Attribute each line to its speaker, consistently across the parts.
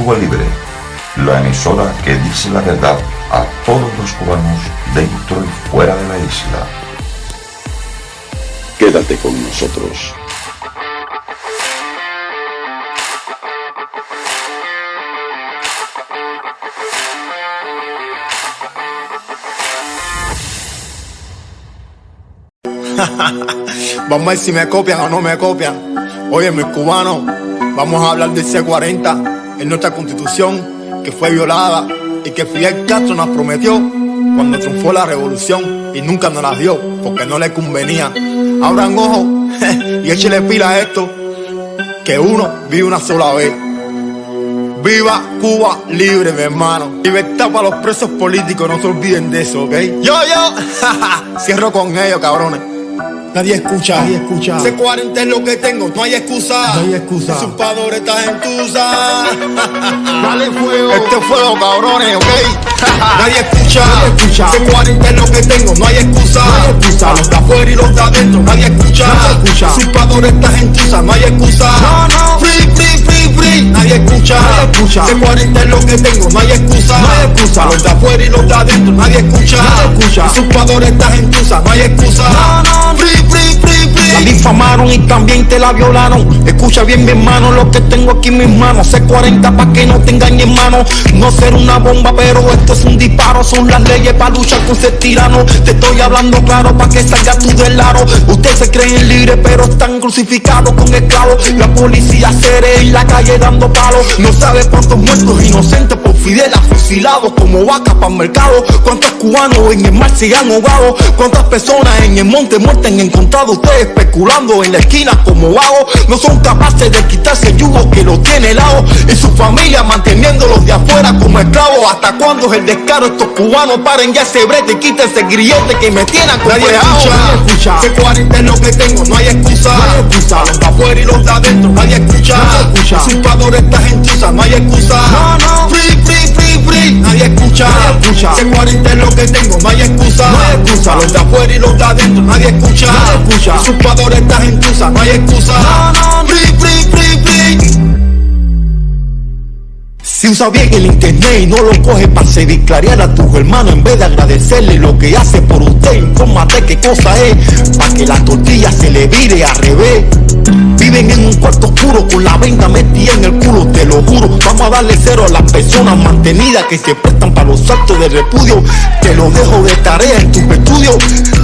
Speaker 1: Cuba Libre, la emisora que dice la verdad a todos los cubanos dentro y fuera de la isla.
Speaker 2: Quédate con nosotros.
Speaker 3: Vamos a ver si me copian o no me copian. Oye, mis cubanos, vamos a hablar del C-40 en nuestra constitución que fue violada y que Fidel Castro nos prometió cuando triunfó la revolución y nunca nos la dio porque no le convenía. Abran ojos y échele pila a esto, que uno vive una sola vez. Viva Cuba libre, mi hermano. Libertad para los presos políticos, no se olviden de eso, ¿ok? Yo, cierro con ellos, cabrones. Nadie escucha. C-40 es lo que tengo, no hay excusa. Los usurpadores están en tusa. Dale fuego. Este fuego, cabrones, ¿ok? Nadie escucha. C-40 es lo que tengo, no hay excusa. Los de afuera y los de adentro, nadie escucha. Los usurpadores están en tusa, no hay excusa. Free, nadie escucha. C-40 es lo que tengo, no hay excusa. Los de afuera y los de adentro, nadie escucha. Los usurpadores están en tusa, no hay excusa. Free. La difamaron y también te la violaron. Escucha bien, mi hermano, lo que tengo aquí en mis manos. C-40 pa' que no te engañes, mano. No ser una bomba, pero esto es un disparo. Son las leyes para luchar con ese tirano. Te estoy hablando claro pa' que salgas tú del aro. Ustedes se creen libres, pero están crucificados con esclavos. La policía seré en la calle dando palos. No sabe cuántos muertos inocentes por Fidel fusilados como vacas para el mercado. Cuántos cubanos en el mar se han ahogado. Cuántas personas en el monte muertas han encontrado. Ustedes especulando en la esquina como vagos. No son capaces de quitarse el yugo que lo tiene helado. Y su familia manteniéndolos de afuera como esclavos. ¿Hasta cuándo es el descaro? Estos cubanos paren ya ese brete y quiten ese grillete que me tienen acomplejado. Nadie escucha. C-40 es lo que tengo, no hay excusa. Los de afuera y los de adentro, nadie escucha. Los usurpadores están en tusa, no hay excusa. Free, nadie escucha. C-40 es lo que tengo, no hay excusa. Los de afuera y los de adentro, nadie escucha. Los usurpadores están en tusa, no hay excusa. Free. Si usa bien el internet y no lo coge para servir, clarear a tus hermanos en vez de agradecerle lo que hace por usted, infórmate qué cosa es, para que la tortilla se le vire al revés. Viven en un cuarto oscuro con la venda metida en el culo, te lo juro. Vamos a darle cero a las personas mantenidas que se prestan para los actos de repudio. Te lo dejo de tarea en tus estudios.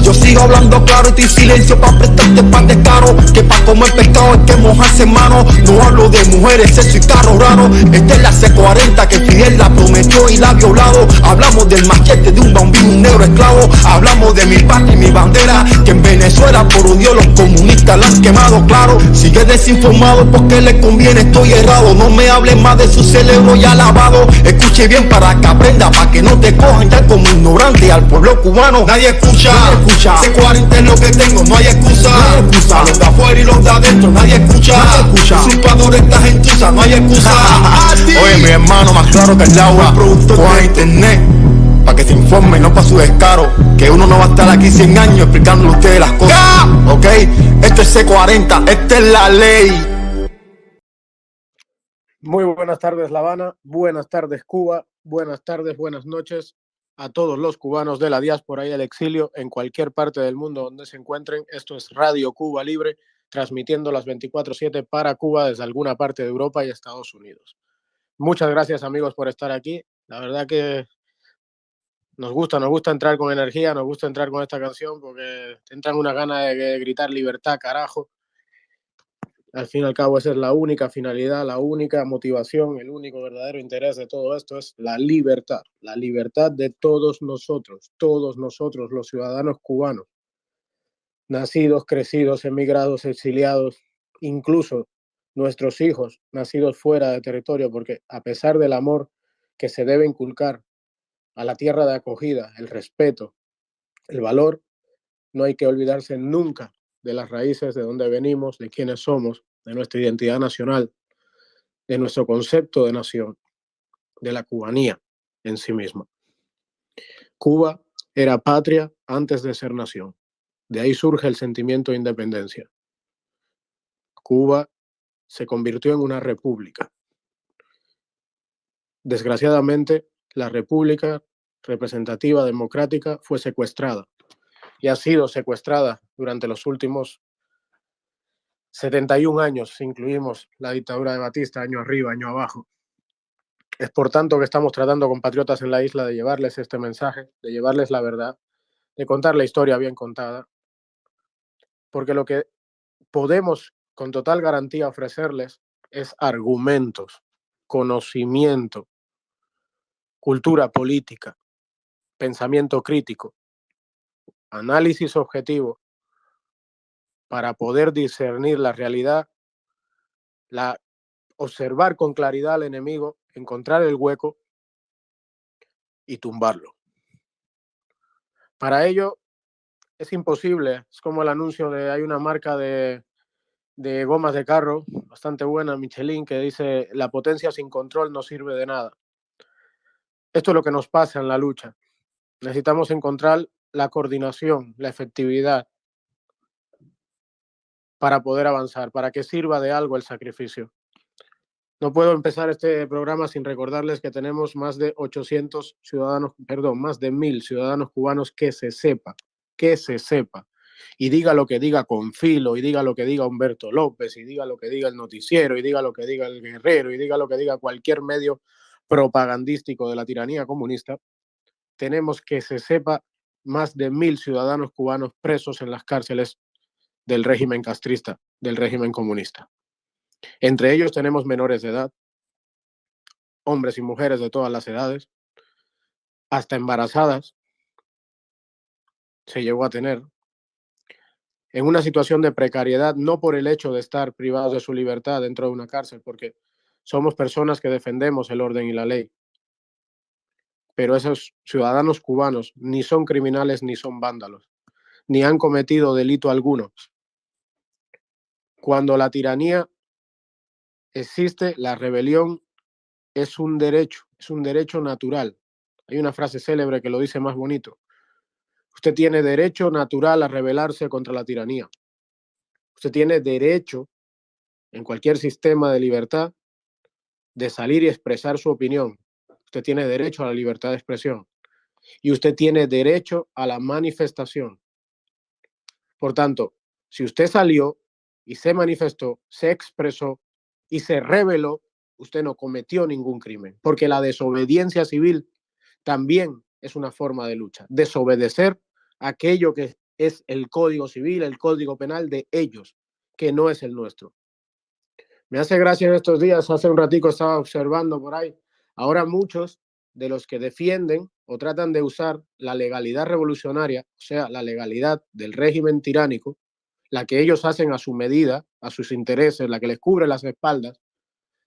Speaker 3: Yo sigo hablando claro y estoy silencio para prestarte pan de caro. Que para comer pescado hay que mojarse en mano. No hablo de mujeres, sexo y carros raros. Esta es la C-40 que Fidel la prometió y la ha violado. Hablamos del machete de un bambino, un negro esclavo. Hablamos de mi patria y mi bandera, que en Venezuela por odio los comunistas la han quemado, claro. Sigue desinformado porque le conviene, estoy errado. No me hables más de su cerebro ya lavado. Escuche bien para que aprenda, para que no te cojan ya como ignorante al pueblo cubano. Nadie escucha. C-40 es lo que tengo, no hay excusa. Los de afuera y los de adentro, nadie escucha. Los usurpadores están en tusa, no hay excusa. Oye, mi hermano, más claro que el agua. Juega internet para que se informe, no para su descaro. Que uno no va a estar aquí 100 años explicándole a ustedes las cosas. ¿Ok? Esto es C-40, esta es la ley.
Speaker 4: Muy buenas tardes, La Habana. Buenas tardes, Cuba. Buenas tardes, buenas noches a todos los cubanos de la diáspora y del exilio en cualquier parte del mundo donde se encuentren. Esto es Radio Cuba Libre, transmitiendo las 24/7 para Cuba desde alguna parte de Europa y Estados Unidos. Muchas gracias, amigos, por estar aquí. La verdad que nos gusta entrar con energía, nos gusta entrar con esta canción porque te entran una gana de gritar libertad, carajo. Al fin y al cabo esa es la única finalidad, la única motivación, el único verdadero interés de todo esto es la libertad de todos nosotros los ciudadanos cubanos, nacidos, crecidos, emigrados, exiliados, incluso nuestros hijos nacidos fuera de territorio, porque a pesar del amor que se debe inculcar a la tierra de acogida, el respeto, el valor, no hay que olvidarse nunca de las raíces, de dónde venimos, de quiénes somos, de nuestra identidad nacional, de nuestro concepto de nación, de la cubanía en sí misma. Cuba era patria antes de ser nación. De ahí surge el sentimiento de independencia. Cuba se convirtió en una república. desgraciadamente, la República representativa democrática fue secuestrada y ha sido secuestrada durante los últimos 71 años, si incluimos la dictadura de Batista, año arriba, año abajo. Es por tanto que estamos tratando, compatriotas en la isla, de llevarles este mensaje, de llevarles la verdad, de contar la historia bien contada, porque lo que podemos con total garantía ofrecerles es argumentos, conocimiento, cultura política, pensamiento crítico, análisis objetivo para poder discernir la realidad, observar con claridad al enemigo, encontrar el hueco y tumbarlo. Para ello es imposible, es como el anuncio de, hay una marca de gomas de carro bastante buena, Michelin, que dice: la potencia sin control no sirve de nada. Esto es lo que nos pasa en la lucha. Necesitamos encontrar la coordinación, la efectividad para poder avanzar, para que sirva de algo el sacrificio. No puedo empezar este programa sin recordarles que tenemos más de 800 ciudadanos, perdón, más de 1000 ciudadanos cubanos, que se sepa, y diga lo que diga Confilo, y diga lo que diga Humberto López, y diga lo que diga el noticiero, y diga lo que diga el Guerrero, y diga lo que diga cualquier medio propagandístico de la tiranía comunista. Tenemos que se sepa más de 1000 ciudadanos cubanos presos en las cárceles del régimen castrista, del régimen comunista. Entre ellos tenemos menores de edad, hombres y mujeres de todas las edades, hasta embarazadas se llegó a tener, en una situación de precariedad, no por el hecho de estar privados de su libertad dentro de una cárcel, porque somos personas que defendemos el orden y la ley, pero esos ciudadanos cubanos ni son criminales ni son vándalos, ni han cometido delito alguno. Cuando la tiranía existe, la rebelión es un derecho natural. Hay una frase célebre que lo dice más bonito: usted tiene derecho natural a rebelarse contra la tiranía. Usted tiene derecho, en cualquier sistema de libertad, de salir y expresar su opinión. Usted tiene derecho a la libertad de expresión. Y usted tiene derecho a la manifestación. Por tanto, si usted salió y se manifestó, se expresó y se rebeló, usted no cometió ningún crimen, porque la desobediencia civil también es una forma de lucha. Desobedecer aquello que es el código civil, el código penal de ellos, que no es el nuestro. Me hace gracia en estos días, hace un ratico estaba observando por ahí, ahora muchos de los que defienden o tratan de usar la legalidad revolucionaria, o sea, la legalidad del régimen tiránico, la que ellos hacen a su medida, a sus intereses, la que les cubre las espaldas,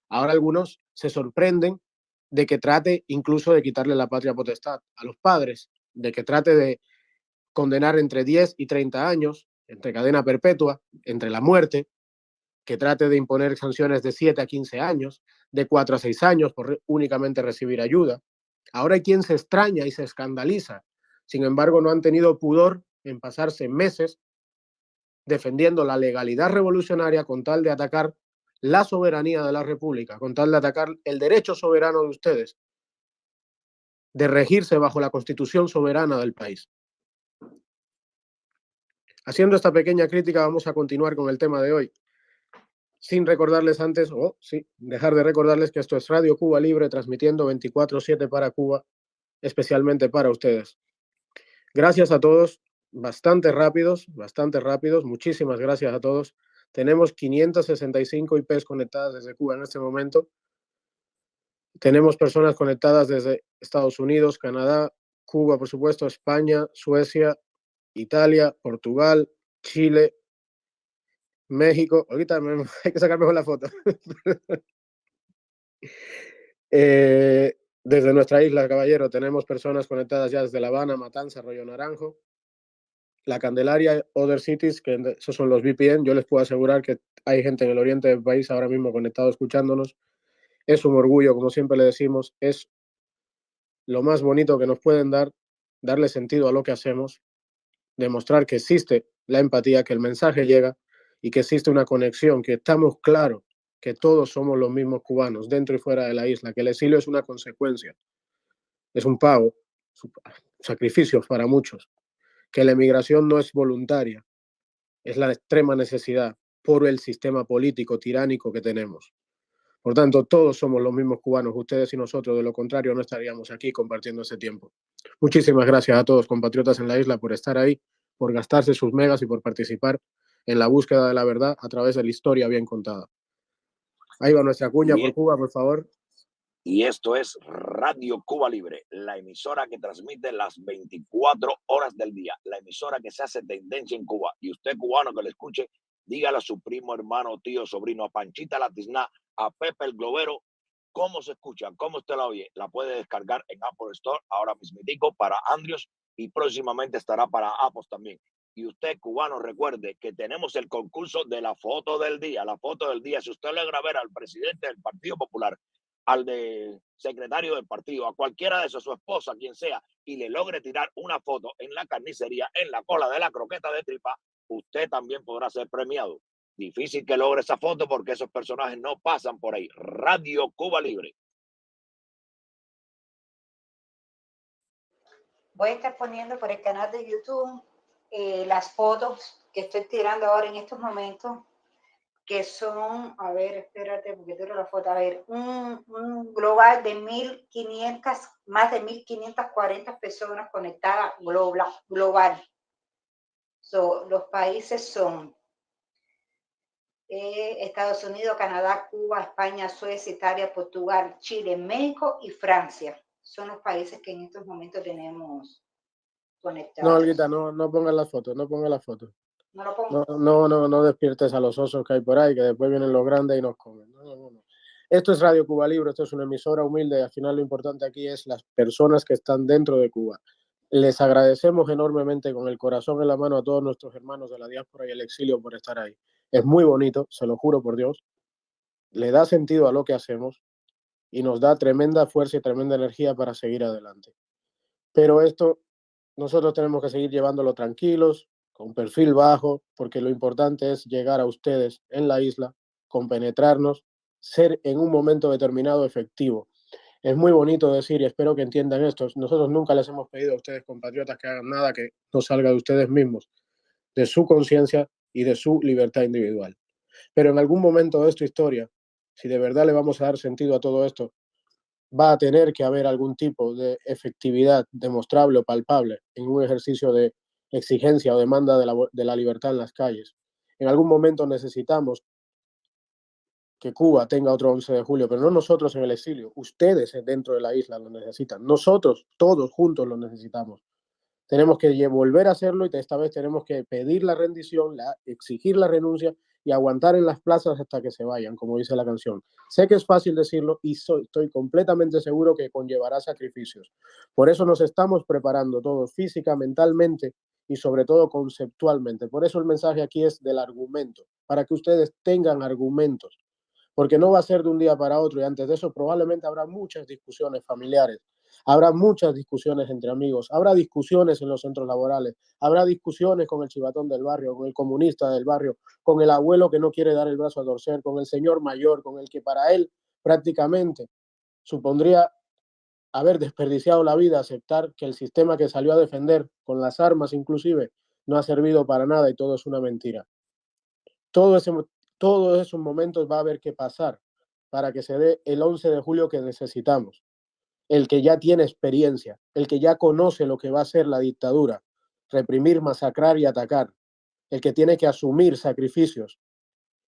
Speaker 4: ahora algunos se sorprenden de que trate incluso de quitarle la patria potestad a los padres, de que trate de condenar entre 10 y 30 años, entre cadena perpetua, entre la muerte, que trate de imponer sanciones de 7 a 15 años, de 4 a 6 años por únicamente recibir ayuda. Ahora hay quien se extraña y se escandaliza. Sin embargo, no han tenido pudor en pasarse meses defendiendo la legalidad revolucionaria con tal de atacar la soberanía de la República, con tal de atacar el derecho soberano de ustedes de regirse bajo la constitución soberana del país. Haciendo esta pequeña crítica, vamos a continuar con el tema de hoy. Sin recordarles antes, dejar de recordarles que esto es Radio Cuba Libre, transmitiendo 24/7 para Cuba, especialmente para ustedes. Gracias a todos, bastante rápidos, muchísimas gracias a todos. Tenemos 565 IPs conectadas desde Cuba en este momento. Tenemos personas conectadas desde Estados Unidos, Canadá, Cuba, por supuesto, España, Suecia, Italia, Portugal, Chile, México. Ahorita hay que sacar mejor la foto. Desde nuestra isla, caballero, tenemos personas conectadas ya desde La Habana, Matanza, Arroyo Naranjo, La Candelaria, Other Cities, que esos son los VPN. Yo les puedo asegurar que hay gente en el oriente del país ahora mismo conectado escuchándonos. Es un orgullo, como siempre le decimos, es lo más bonito que nos pueden darle sentido a lo que hacemos, demostrar que existe la empatía, que el mensaje llega y que existe una conexión, que estamos claros que todos somos los mismos cubanos, dentro y fuera de la isla, que el exilio es una consecuencia, es un pago, sacrificios para muchos, que la emigración no es voluntaria, es la extrema necesidad por el sistema político tiránico que tenemos. Por tanto, todos somos los mismos cubanos, ustedes y nosotros, de lo contrario no estaríamos aquí compartiendo ese tiempo. Muchísimas gracias a todos, compatriotas en la isla, por estar ahí, por gastarse sus megas y por participar en la búsqueda de la verdad a través de la historia bien contada. Ahí va nuestra cuña por Cuba, por favor.
Speaker 2: Y esto es Radio Cuba Libre, la emisora que transmite las 24 horas del día, la emisora que se hace tendencia en Cuba. Y usted, cubano, que le escuche, dígale a su primo, hermano, tío, sobrino, a Panchita la Tizná, a Pepe el Globero, cómo se escucha, cómo usted la oye. La puede descargar en Apple Store ahora mismitico para Android y próximamente estará para Apple también. Y usted, cubano, recuerde que tenemos el concurso de la foto del día. La foto del día, si usted logra ver al presidente del Partido Popular, al de secretario del partido, a cualquiera de esos, su esposa, quien sea, y le logre tirar una foto en la carnicería, en la cola de la croqueta de tripa, usted también podrá ser premiado. Difícil que logre esa foto porque esos personajes no pasan por ahí. Radio Cuba Libre.
Speaker 5: Voy a estar poniendo por el canal de YouTube las fotos que estoy tirando ahora en estos momentos, que son, a ver, espérate, porque tiro la foto, a ver, un global de 1.500, más de 1.540 personas conectadas global. Los países son Estados Unidos, Canadá, Cuba, España, Suecia, Italia, Portugal, Chile, México y Francia. Son los países que en estos momentos tenemos conectados.
Speaker 4: No, Olguita, no pongas las fotos, no pongas las fotos.
Speaker 5: No lo pongo.
Speaker 4: No despiertes a los osos que hay por ahí, que después vienen los grandes y nos comen. No. Esto es Radio Cuba Libre, esto es una emisora humilde y al final lo importante aquí es las personas que están dentro de Cuba. Les agradecemos enormemente con el corazón en la mano a todos nuestros hermanos de la diáspora y el exilio por estar ahí. Es muy bonito, se lo juro por Dios. Le da sentido a lo que hacemos y nos da tremenda fuerza y tremenda energía para seguir adelante. Pero esto nosotros tenemos que seguir llevándolo tranquilos, con perfil bajo, porque lo importante es llegar a ustedes en la isla, compenetrarnos, ser en un momento determinado efectivo. Es muy bonito decir, y espero que entiendan esto, nosotros nunca les hemos pedido a ustedes, compatriotas, que hagan nada que no salga de ustedes mismos, de su conciencia y de su libertad individual. Pero en algún momento de esta historia, si de verdad le vamos a dar sentido a todo esto, va a tener que haber algún tipo de efectividad demostrable o palpable en un ejercicio de exigencia o demanda de la libertad en las calles. En algún momento necesitamos que Cuba tenga otro 11 de julio, pero no nosotros en el exilio. Ustedes dentro de la isla lo necesitan. Nosotros, todos juntos, lo necesitamos. Tenemos que volver a hacerlo y esta vez tenemos que pedir la rendición, exigir la renuncia y aguantar en las plazas hasta que se vayan, como dice la canción. Sé que es fácil decirlo y estoy completamente seguro que conllevará sacrificios. Por eso nos estamos preparando todos física, mentalmente y sobre todo conceptualmente. Por eso el mensaje aquí es del argumento, para que ustedes tengan argumentos, porque no va a ser de un día para otro y antes de eso probablemente habrá muchas discusiones familiares. Habrá muchas discusiones entre amigos, habrá discusiones en los centros laborales, habrá discusiones con el chivatón del barrio, con el comunista del barrio, con el abuelo que no quiere dar el brazo a torcer, con el señor mayor, con el que para él prácticamente supondría haber desperdiciado la vida, aceptar que el sistema que salió a defender, con las armas inclusive, no ha servido para nada y todo es una mentira. Todos esos momentos va a haber que pasar para que se dé el 11 de julio que necesitamos. El que ya tiene experiencia, el que ya conoce lo que va a ser la dictadura, reprimir, masacrar y atacar, el que tiene que asumir sacrificios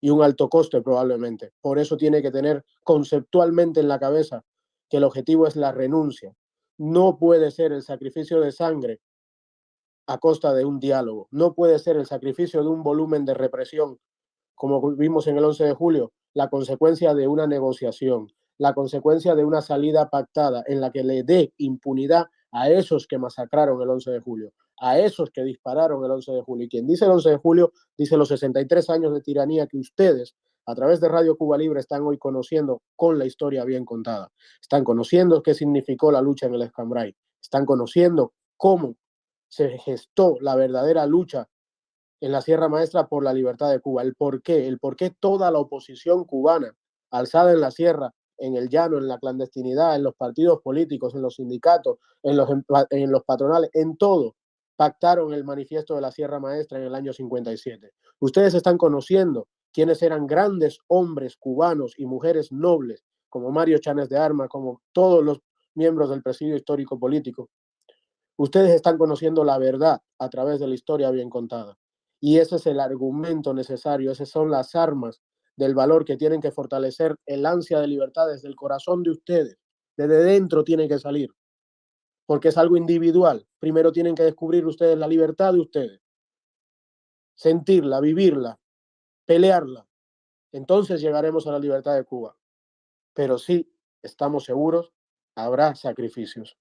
Speaker 4: y un alto coste probablemente. Por eso tiene que tener conceptualmente en la cabeza que el objetivo es la renuncia. No puede ser el sacrificio de sangre a costa de un diálogo. No puede ser el sacrificio de un volumen de represión, como vimos en el 11 de julio, la consecuencia de una negociación, la consecuencia de una salida pactada en la que le dé impunidad a esos que masacraron el 11 de julio, a esos que dispararon el 11 de julio. Y quien dice el 11 de julio dice los 63 años de tiranía que ustedes, a través de Radio Cuba Libre, están hoy conociendo con la historia bien contada. Están conociendo qué significó la lucha en el Escambray. Están conociendo cómo se gestó la verdadera lucha en la Sierra Maestra por la libertad de Cuba. El por qué toda la oposición cubana alzada en la sierra, en el llano, en la clandestinidad, en los partidos políticos, en los sindicatos, en los patronales, en todo, pactaron el manifiesto de la Sierra Maestra en el año 57. Ustedes están conociendo quiénes eran grandes hombres cubanos y mujeres nobles, como Mario Chanes de Armas, como todos los miembros del presidio histórico político. Ustedes están conociendo la verdad a través de la historia bien contada. Y ese es el argumento necesario, esas son las armas del valor que tienen que fortalecer el ansia de libertad desde el corazón de ustedes. Desde dentro tiene que salir, porque es algo individual. Primero tienen que descubrir ustedes la libertad de ustedes, sentirla, vivirla, pelearla. Entonces llegaremos a la libertad de Cuba. Pero sí, estamos seguros, habrá sacrificios.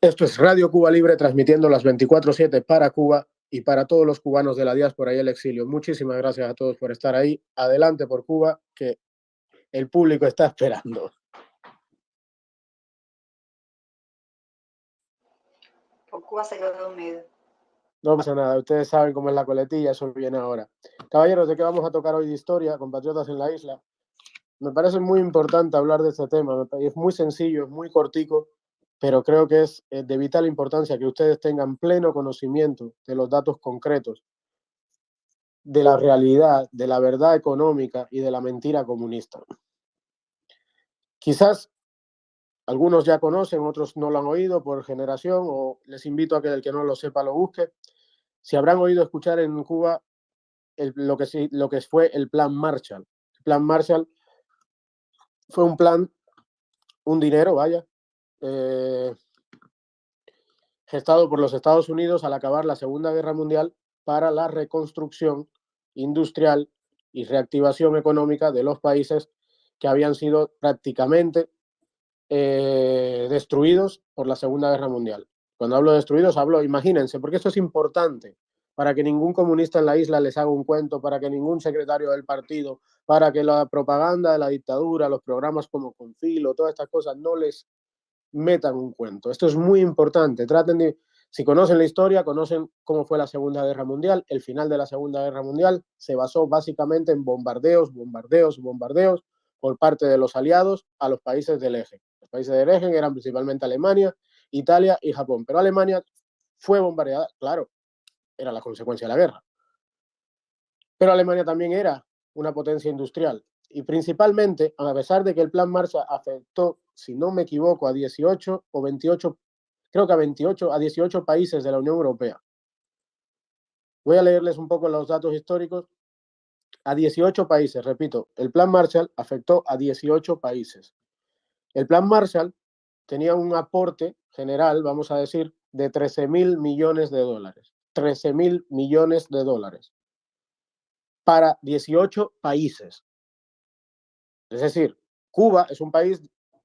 Speaker 4: Esto es Radio Cuba Libre, transmitiendo las 24/7 para Cuba y para todos los cubanos de la diáspora y el exilio. Muchísimas gracias a todos por estar ahí. Adelante por Cuba, que el público está esperando.
Speaker 5: Por Cuba se quedó dormido.
Speaker 4: No pasa nada, ustedes saben cómo es la coletilla, eso viene ahora. Caballeros, ¿de qué vamos a tocar hoy de historia, compatriotas en la isla? Me parece muy importante hablar de este tema, es muy sencillo, es muy cortico, pero creo que es de vital importancia que ustedes tengan pleno conocimiento de los datos concretos, de la realidad, de la verdad económica y de la mentira comunista. Quizás algunos ya conocen, otros no lo han oído por generación, o les invito a que el que no lo sepa lo busque. Si habrán oído escuchar en Cuba lo que fue el Plan Marshall. El Plan Marshall fue un plan, un dinero, vaya, gestado por los Estados Unidos al acabar la Segunda Guerra Mundial para la reconstrucción industrial y reactivación económica de los países que habían sido prácticamente destruidos por la Segunda Guerra Mundial. Cuando hablo de destruidos, hablo, imagínense, porque esto es importante, para que ningún comunista en la isla les haga un cuento, para que ningún secretario del partido, para que la propaganda de la dictadura, los programas como Confilo, todas estas cosas no les metan un cuento. Esto es muy importante. Traten de, si conocen la historia, conocen cómo fue la Segunda Guerra Mundial. El final de la Segunda Guerra Mundial se basó básicamente en bombardeos por parte de los aliados a los países del eje. Los países del eje eran principalmente Alemania, Italia y Japón. Pero Alemania fue bombardeada, claro, era la consecuencia de la guerra. Pero Alemania también era una potencia industrial. Y principalmente, a pesar de que el Plan Marshall afectó, si no me equivoco, a 18 o 28, creo que a 18 países de la Unión Europea. Voy a leerles un poco los datos históricos. A 18 países, repito, el Plan Marshall afectó a 18 países. El Plan Marshall tenía un aporte general, vamos a decir, de 13.000 millones de dólares. 13.000 millones de dólares para 18 países. Es decir, Cuba es un país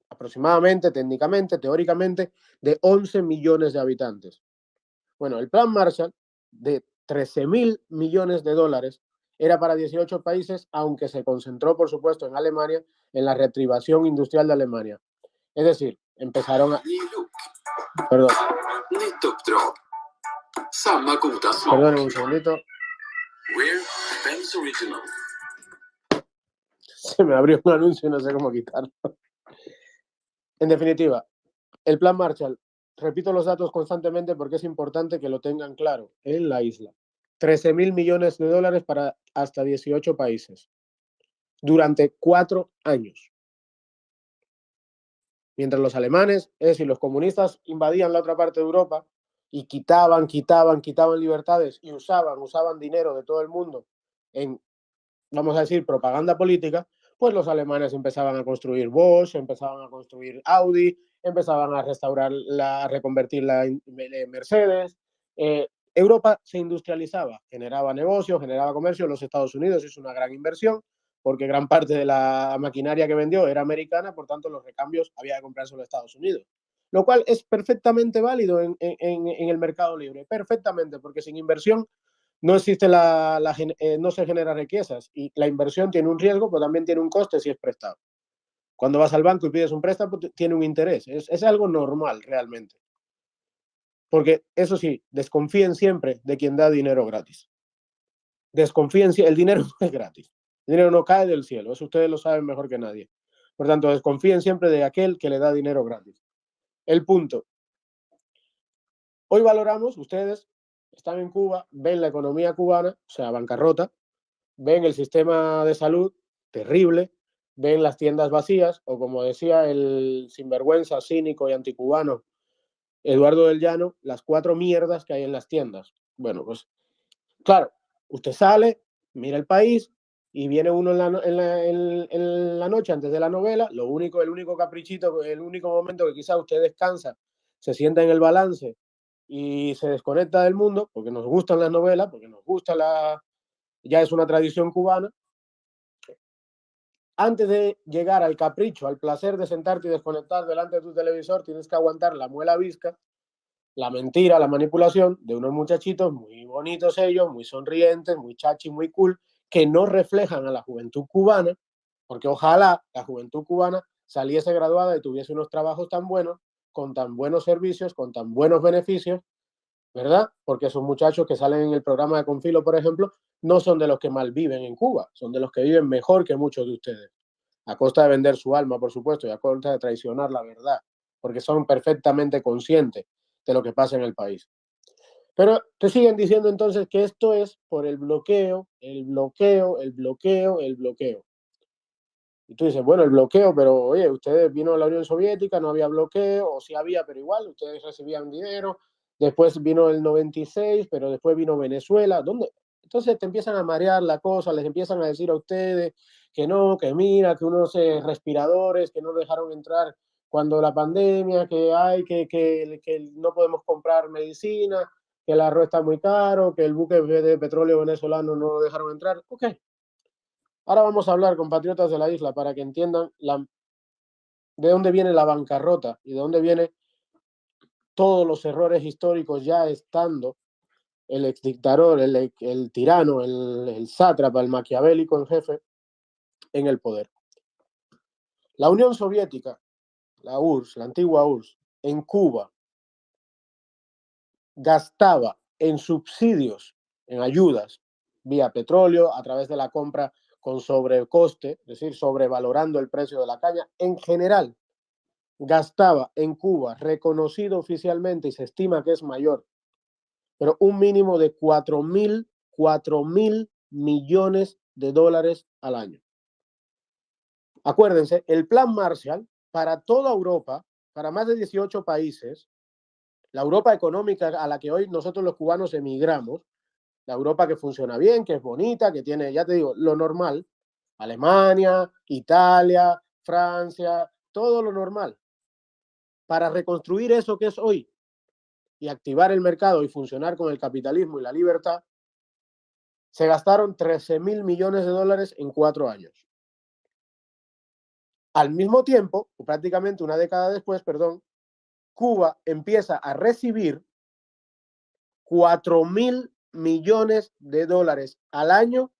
Speaker 4: aproximadamente, técnicamente, teóricamente, de 11 millones de habitantes. Bueno, el Plan Marshall de 13.000 millones de dólares era para 18 países, aunque se concentró, por supuesto, en Alemania, en la reactivación industrial de Alemania. Es decir, empezaron a... Perdón. Perdonen un segundito. Se me abrió un anuncio y no sé cómo quitarlo. En definitiva, el Plan Marshall, repito los datos constantemente porque es importante que lo tengan claro, en la isla. 13.000 millones de dólares para hasta 18 países durante 4 años. Mientras los alemanes, es decir, los comunistas invadían la otra parte de Europa y quitaban libertades y usaban dinero de todo el mundo en, vamos a decir, propaganda política, pues los alemanes empezaban a construir Bosch, empezaban a construir Audi, empezaban a restaurar, a reconvertirla en Mercedes. Europa se industrializaba, generaba negocios, generaba comercio. Los Estados Unidos hizo una gran inversión porque gran parte de la maquinaria que vendió era americana, por tanto los recambios había que comprarse en los Estados Unidos. Lo cual es perfectamente válido en el mercado libre, perfectamente, porque sin inversión no existe no se generan riquezas y la inversión tiene un riesgo, pero también tiene un coste si es prestado. Cuando vas al banco y pides un préstamo, tiene un interés. Es algo normal realmente. Porque eso sí, desconfíen siempre de quien da dinero gratis. Desconfíen, el dinero no es gratis. El dinero no cae del cielo, eso ustedes lo saben mejor que nadie. Por tanto, desconfíen siempre de aquel que le da dinero gratis. El punto. Hoy valoramos, ustedes están en Cuba, ven la economía cubana, o sea, bancarrota, ven el sistema de salud terrible, ven las tiendas vacías, o como decía el sinvergüenza, cínico y anticubano Eduardo del Llano, las 4 mierdas que hay en las tiendas. Bueno, pues claro, usted sale, mira el país y viene uno en la noche antes de la novela, el único caprichito, el único momento que quizá usted descansa, se sienta en el balance y se desconecta del mundo, porque nos gustan las novelas, porque nos gusta ya es una tradición cubana. Antes de llegar al capricho, al placer de sentarte y desconectar delante de tu televisor, tienes que aguantar la muela visca, la mentira, la manipulación de unos muchachitos muy bonitos ellos, muy sonrientes, muy chachi, muy cool, que no reflejan a la juventud cubana, porque ojalá la juventud cubana saliese graduada y tuviese unos trabajos tan buenos, con tan buenos servicios, con tan buenos beneficios, ¿verdad? Porque esos muchachos que salen en el programa de Confilo, por ejemplo, no son de los que mal viven en Cuba, son de los que viven mejor que muchos de ustedes, a costa de vender su alma, por supuesto, y a costa de traicionar la verdad, porque son perfectamente conscientes de lo que pasa en el país. Pero te siguen diciendo entonces que esto es por el bloqueo, el bloqueo, el bloqueo, el bloqueo. Y tú dices, bueno, el bloqueo, pero oye, ustedes vino a la Unión Soviética, no había bloqueo, o sí había, pero igual, ustedes recibían dinero. Después vino el 96, pero después vino Venezuela. ¿Dónde? Entonces te empiezan a marear la cosa, les empiezan a decir a ustedes que no, que mira, que unos respiradores que no dejaron entrar cuando la pandemia, que hay, que no podemos comprar medicina, que el arroz está muy caro, que el buque de petróleo venezolano no lo dejaron entrar. Ok. Ahora vamos a hablar, compatriotas de la isla, para que entiendan de dónde viene la bancarrota y de dónde vienen todos los errores históricos ya estando el exdictador, el tirano, el sátrapa, el maquiavélico en jefe en el poder. La Unión Soviética, la URSS, la antigua URSS, en Cuba, gastaba en subsidios, en ayudas, vía petróleo, a través de la compra con sobrecoste, es decir, sobrevalorando el precio de la caña, en general, gastaba en Cuba, reconocido oficialmente y se estima que es mayor, pero un mínimo de 4.000 millones de dólares al año. Acuérdense, el Plan Marshall para toda Europa, para más de 18 países, la Europa económica a la que hoy nosotros los cubanos emigramos, la Europa que funciona bien, que es bonita, que tiene, ya te digo, lo normal, Alemania, Italia, Francia, todo lo normal. Para reconstruir eso que es hoy y activar el mercado y funcionar con el capitalismo y la libertad, se gastaron 13.000 millones de dólares en 4 años. Al mismo tiempo, o prácticamente una década después, Cuba empieza a recibir 4.000 millones de dólares al año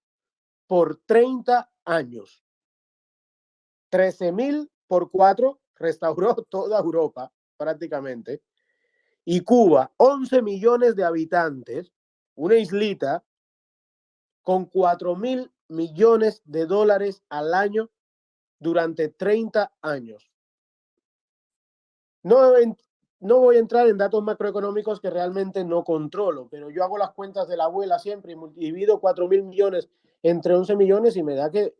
Speaker 4: por 30 años. 13.000 por 4 restauró toda Europa prácticamente. Y Cuba, 11 millones de habitantes, una islita con 4.000 millones de dólares al año durante 30 años. No voy a entrar en datos macroeconómicos que realmente no controlo, pero yo hago las cuentas de la abuela siempre y divido 4.000 millones entre 11 millones y me da que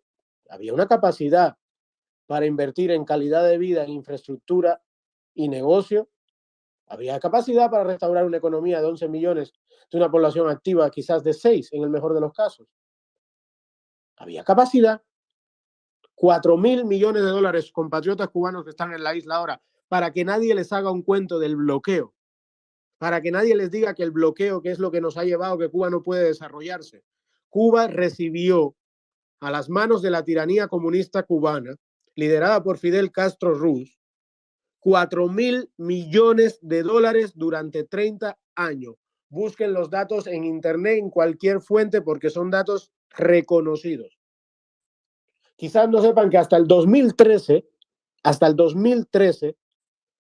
Speaker 4: había una capacidad para invertir en calidad de vida, en infraestructura y negocio. Había capacidad para restaurar una economía de 11 millones de una población activa quizás de 6 en el mejor de los casos. Había capacidad. 4.000 millones de dólares, compatriotas cubanos que están en la isla ahora, para que nadie les haga un cuento del bloqueo, para que nadie les diga que el bloqueo, que es lo que nos ha llevado que Cuba no puede desarrollarse. Cuba recibió a las manos de la tiranía comunista cubana, liderada por Fidel Castro Ruz, 4.000 millones de dólares durante 30 años. Busquen los datos en internet, en cualquier fuente, porque son datos reconocidos. Quizás no sepan que hasta el 2013,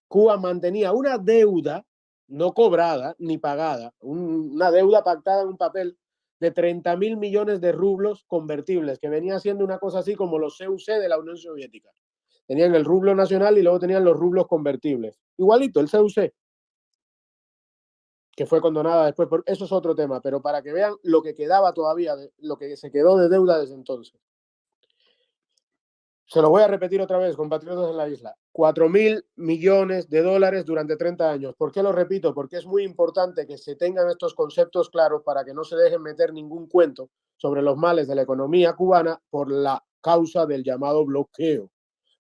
Speaker 4: Cuba mantenía una deuda no cobrada ni pagada, una deuda pactada en un papel de 30.000 millones de rublos convertibles, que venía siendo una cosa así como los CUC de la Unión Soviética. Tenían el rublo nacional y luego tenían los rublos convertibles. Igualito, el CUC, que fue condonada después. Eso es otro tema, pero para que vean lo que quedaba todavía, lo que se quedó de deuda desde entonces. Se lo voy a repetir otra vez, compatriotas en la isla. 4.000 millones de dólares durante 30 años. ¿Por qué lo repito? Porque es muy importante que se tengan estos conceptos claros para que no se dejen meter ningún cuento sobre los males de la economía cubana por la causa del llamado bloqueo,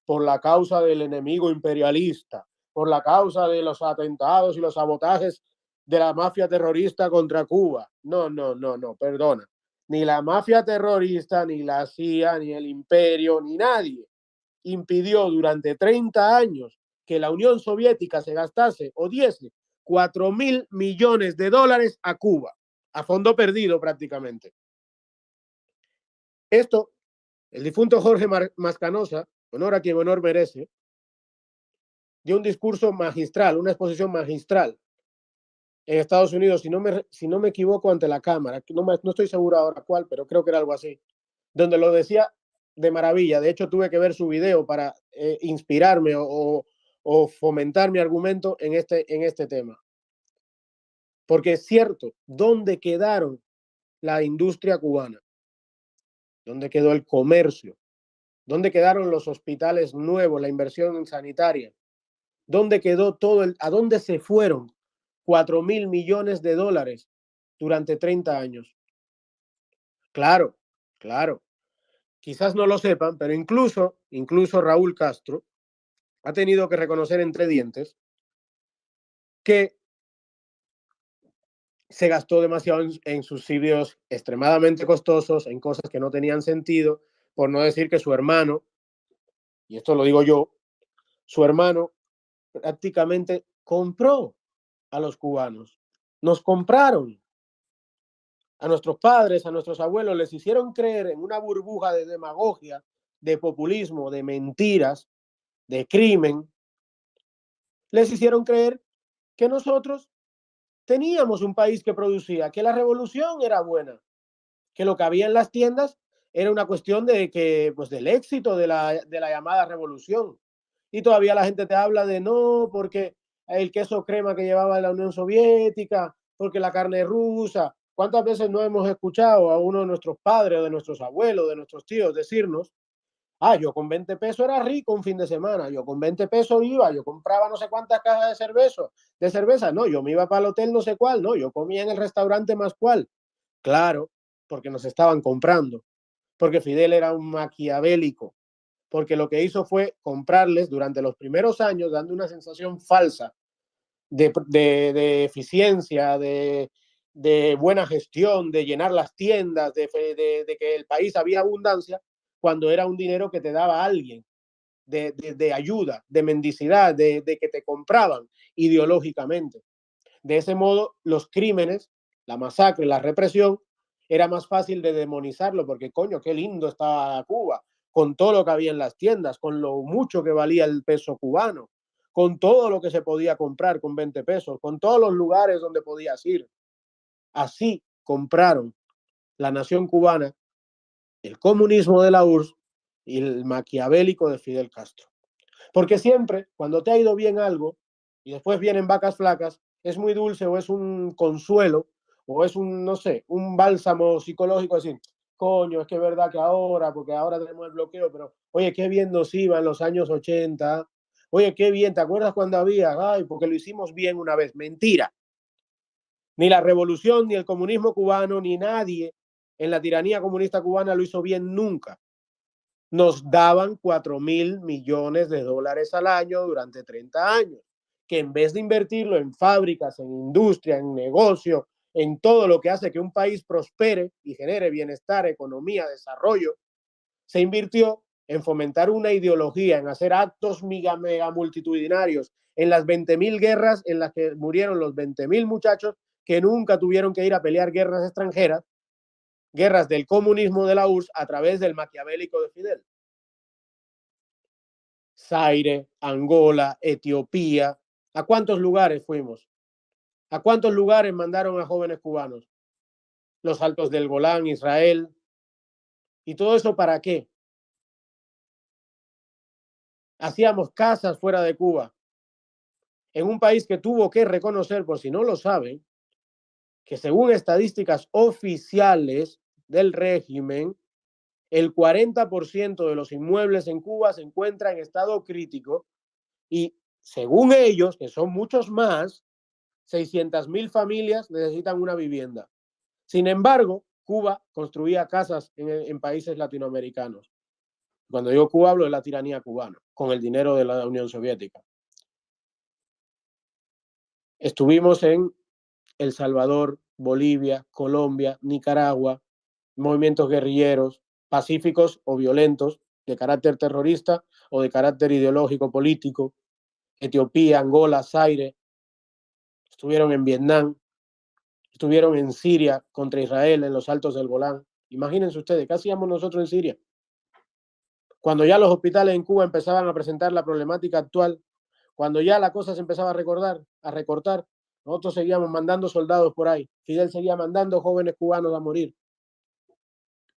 Speaker 4: por la causa del enemigo imperialista, por la causa de los atentados y los sabotajes de la mafia terrorista contra Cuba. No, perdona. Ni la mafia terrorista, ni la CIA, ni el imperio, ni nadie impidió durante 30 años que la Unión Soviética se gastase o diese 4.000 millones de dólares a Cuba, a fondo perdido prácticamente. Esto, el difunto Jorge Mascanosa, honor a quien honor merece, dio un discurso magistral, una exposición magistral en Estados Unidos, si no me equivoco, ante la Cámara, no estoy seguro ahora cuál, pero creo que era algo así, donde lo decía de maravilla. De hecho, tuve que ver su video para inspirarme o fomentar mi argumento en este tema. Porque es cierto, ¿dónde quedaron la industria cubana? ¿Dónde quedó el comercio? ¿Dónde quedaron los hospitales nuevos, la inversión sanitaria? ¿Dónde quedó todo a dónde se fueron 4.000 millones de dólares durante 30 años? Claro. Quizás no lo sepan, pero incluso Raúl Castro ha tenido que reconocer entre dientes que se gastó demasiado en subsidios extremadamente costosos, en cosas que no tenían sentido, por no decir que su hermano, y esto lo digo yo, su hermano prácticamente compró a los cubanos. Nos compraron a nuestros padres, a nuestros abuelos, les hicieron creer en una burbuja de demagogia, de populismo, de mentiras, de crimen. Les hicieron creer que nosotros teníamos un país que producía, que la revolución era buena, que lo que había en las tiendas era una cuestión de que, pues, del éxito de la llamada revolución. Y todavía la gente te habla de no, porque el queso crema que llevaba la Unión Soviética, porque la carne rusa. ¿Cuántas veces no hemos escuchado a uno de nuestros padres, de nuestros abuelos, de nuestros tíos decirnos: yo con 20 pesos era rico un fin de semana, yo con 20 pesos iba, yo compraba no sé cuántas cajas de cerveza, no, yo me iba para el hotel no sé cuál, no, yo comía en el restaurante más cuál? Claro, porque nos estaban comprando, porque Fidel era un maquiavélico, porque lo que hizo fue comprarles durante los primeros años, dando una sensación falsa de eficiencia, de buena gestión, de llenar las tiendas, de que el país había abundancia, cuando era un dinero que te daba alguien, de ayuda, de mendicidad, de que te compraban ideológicamente. De ese modo, los crímenes, la masacre, la represión, era más fácil de demonizarlo, porque coño, qué lindo estaba Cuba, con todo lo que había en las tiendas, con lo mucho que valía el peso cubano, con todo lo que se podía comprar con 20 pesos, con todos los lugares donde podías ir. Así compraron la nación cubana, el comunismo de la URSS y el maquiavélico de Fidel Castro. Porque siempre, cuando te ha ido bien algo y después vienen vacas flacas, es muy dulce o es un consuelo o es un, no sé, un bálsamo psicológico, decir, coño, es que es verdad que ahora, porque ahora tenemos el bloqueo, pero oye, qué bien nos iba en los años 80, oye, qué bien, ¿te acuerdas cuando había? Ay, porque lo hicimos bien una vez. Mentira. Ni la revolución, ni el comunismo cubano, ni nadie en la tiranía comunista cubana lo hizo bien nunca. Nos daban 4.000 millones de dólares al año durante 30 años, que en vez de invertirlo en fábricas, en industria, en negocio, en todo lo que hace que un país prospere y genere bienestar, economía, desarrollo, se invirtió en fomentar una ideología, en hacer actos mega multitudinarios, en las 20.000 guerras en las que murieron los 20.000 muchachos que nunca tuvieron que ir a pelear guerras extranjeras, guerras del comunismo de la URSS a través del maquiavélico de Fidel. Zaire, Angola, Etiopía. ¿A cuántos lugares fuimos? ¿A cuántos lugares mandaron a jóvenes cubanos? los altos del Golán, Israel. ¿Y todo eso para qué? Hacíamos casas fuera de Cuba, en un país que tuvo que reconocer, por si no lo saben, que según estadísticas oficiales del régimen, el 40% de los inmuebles en Cuba se encuentra en estado crítico y según ellos, que son muchos más, 600.000 familias necesitan una vivienda. Sin embargo, Cuba construía casas en países latinoamericanos. Cuando digo Cuba, hablo de la tiranía cubana, con el dinero de la Unión Soviética. Estuvimos en El Salvador, Bolivia, Colombia, Nicaragua, movimientos guerrilleros, pacíficos o violentos, de carácter terrorista o de carácter ideológico político, Etiopía, Angola, Zaire, estuvieron en Vietnam, estuvieron en Siria contra Israel en los altos del Golán. Imagínense ustedes, ¿qué hacíamos nosotros en Siria? Cuando ya los hospitales en Cuba empezaban a presentar la problemática actual, cuando ya la cosa se empezaba a recortar, nosotros seguíamos mandando soldados por ahí. Fidel seguía mandando jóvenes cubanos a morir.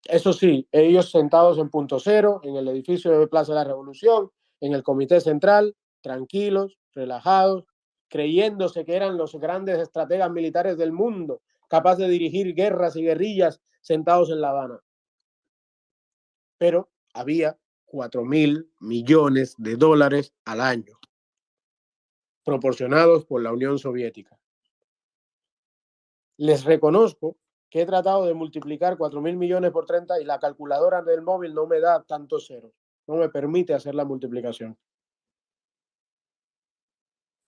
Speaker 4: Eso sí, ellos sentados en Punto Cero, en el edificio de Plaza de la Revolución, en el Comité Central, tranquilos, relajados, creyéndose que eran los grandes estrategas militares del mundo, capaces de dirigir guerras y guerrillas sentados en La Habana. Pero había 4.000 millones de dólares al año, proporcionados por la Unión Soviética. Les reconozco que he tratado de multiplicar 4.000 millones por 30 y la calculadora del móvil no me da tantos ceros, no me permite hacer la multiplicación.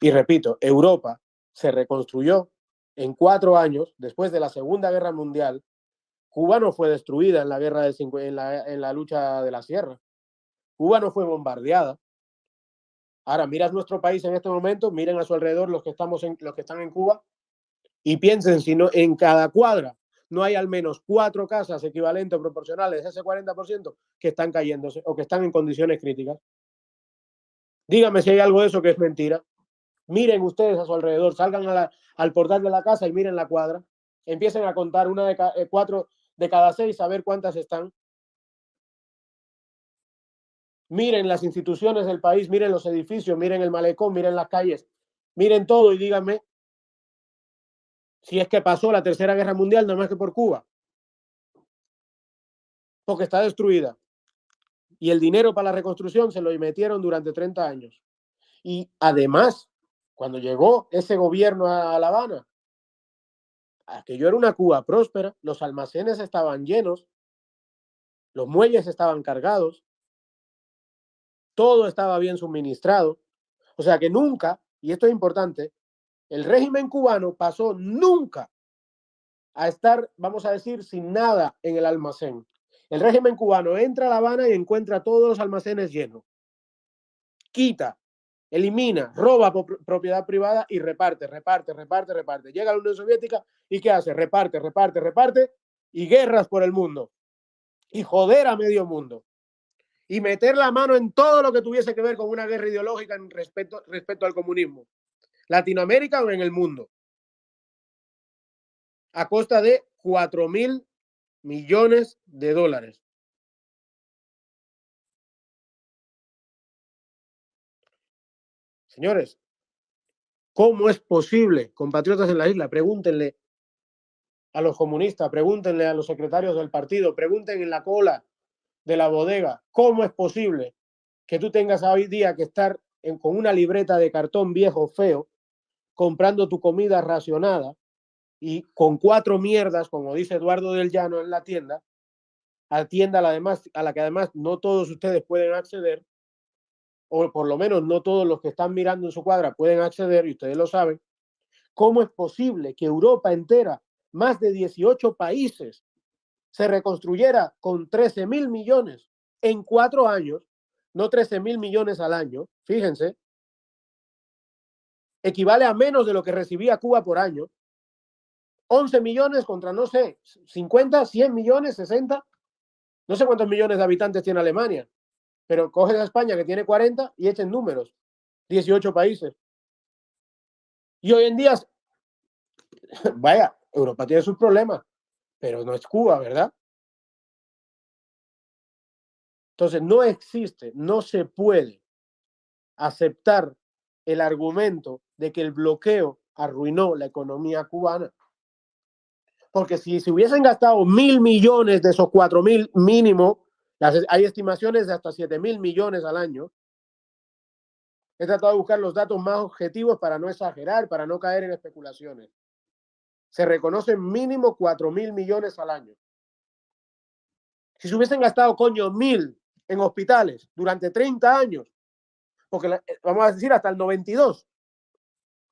Speaker 4: Y repito, Europa se reconstruyó en 4 años después de la Segunda Guerra Mundial. Cuba no fue destruida en la guerra en la lucha de la Sierra. Cuba no fue bombardeada. Ahora, miras nuestro país en este momento, miren a su alrededor los que están en Cuba y piensen si no, en cada cuadra no hay al menos 4 casas equivalentes o proporcionales a ese 40% que están cayéndose o que están en condiciones críticas. Díganme si hay algo de eso que es mentira. Miren ustedes a su alrededor, salgan al portal de la casa y miren la cuadra. Empiecen a contar 4 de cada 6 a ver cuántas están. Miren las instituciones del país, miren los edificios, miren el malecón, miren las calles, miren todo y díganme si es que pasó la Tercera Guerra Mundial nada más que por Cuba. Porque está destruida. Y el dinero para la reconstrucción se lo metieron durante 30 años. Y además, cuando llegó ese gobierno a La Habana, aquello era una Cuba próspera, los almacenes estaban llenos, los muelles estaban cargados, todo estaba bien suministrado. O sea que nunca, y esto es importante, el régimen cubano pasó nunca a estar, vamos a decir, sin nada en el almacén. El régimen cubano entra a La Habana y encuentra todos los almacenes llenos. Quita, elimina, roba propiedad privada y reparte. Llega a la Unión Soviética y ¿qué hace? Reparte y guerras por el mundo. Y joder a medio mundo. Y meter la mano en todo lo que tuviese que ver con una guerra ideológica en respecto al comunismo. Latinoamérica o en el mundo. A costa de 4.000 millones de dólares. Señores, ¿cómo es posible, compatriotas en la isla? Pregúntenle a los comunistas, pregúntenle a los secretarios del partido, pregunten en la cola de la bodega, ¿cómo es posible que tú tengas hoy día que estar con una libreta de cartón viejo feo, comprando tu comida racionada y con 4 mierdas, como dice Eduardo del Llano en la tienda, a la que además no todos ustedes pueden acceder, o por lo menos no todos los que están mirando en su cuadra pueden acceder, y ustedes lo saben? ¿Cómo es posible que Europa entera, más de 18 países, se reconstruyera con 13.000 millones en 4 años, no 13.000 millones al año? Fíjense, equivale a menos de lo que recibía Cuba por año. 11 millones contra, no sé, 50, 100 millones, 60. No sé cuántos millones de habitantes tiene Alemania, pero cogen a España, que tiene 40, y echen números. 18 países. Y hoy en día, vaya, Europa tiene sus problemas, pero no es Cuba, ¿verdad? Entonces, no existe, no se puede aceptar el argumento de que el bloqueo arruinó la economía cubana. Porque si se hubiesen gastado 1.000 millones de esos 4.000 mínimo, hay estimaciones de hasta 7.000 millones al año. He tratado de buscar los datos más objetivos para no exagerar, para no caer en especulaciones. Se reconocen mínimo 4.000 millones al año. Si se hubiesen gastado, 1.000 en hospitales durante 30 años, porque vamos a decir hasta el 92,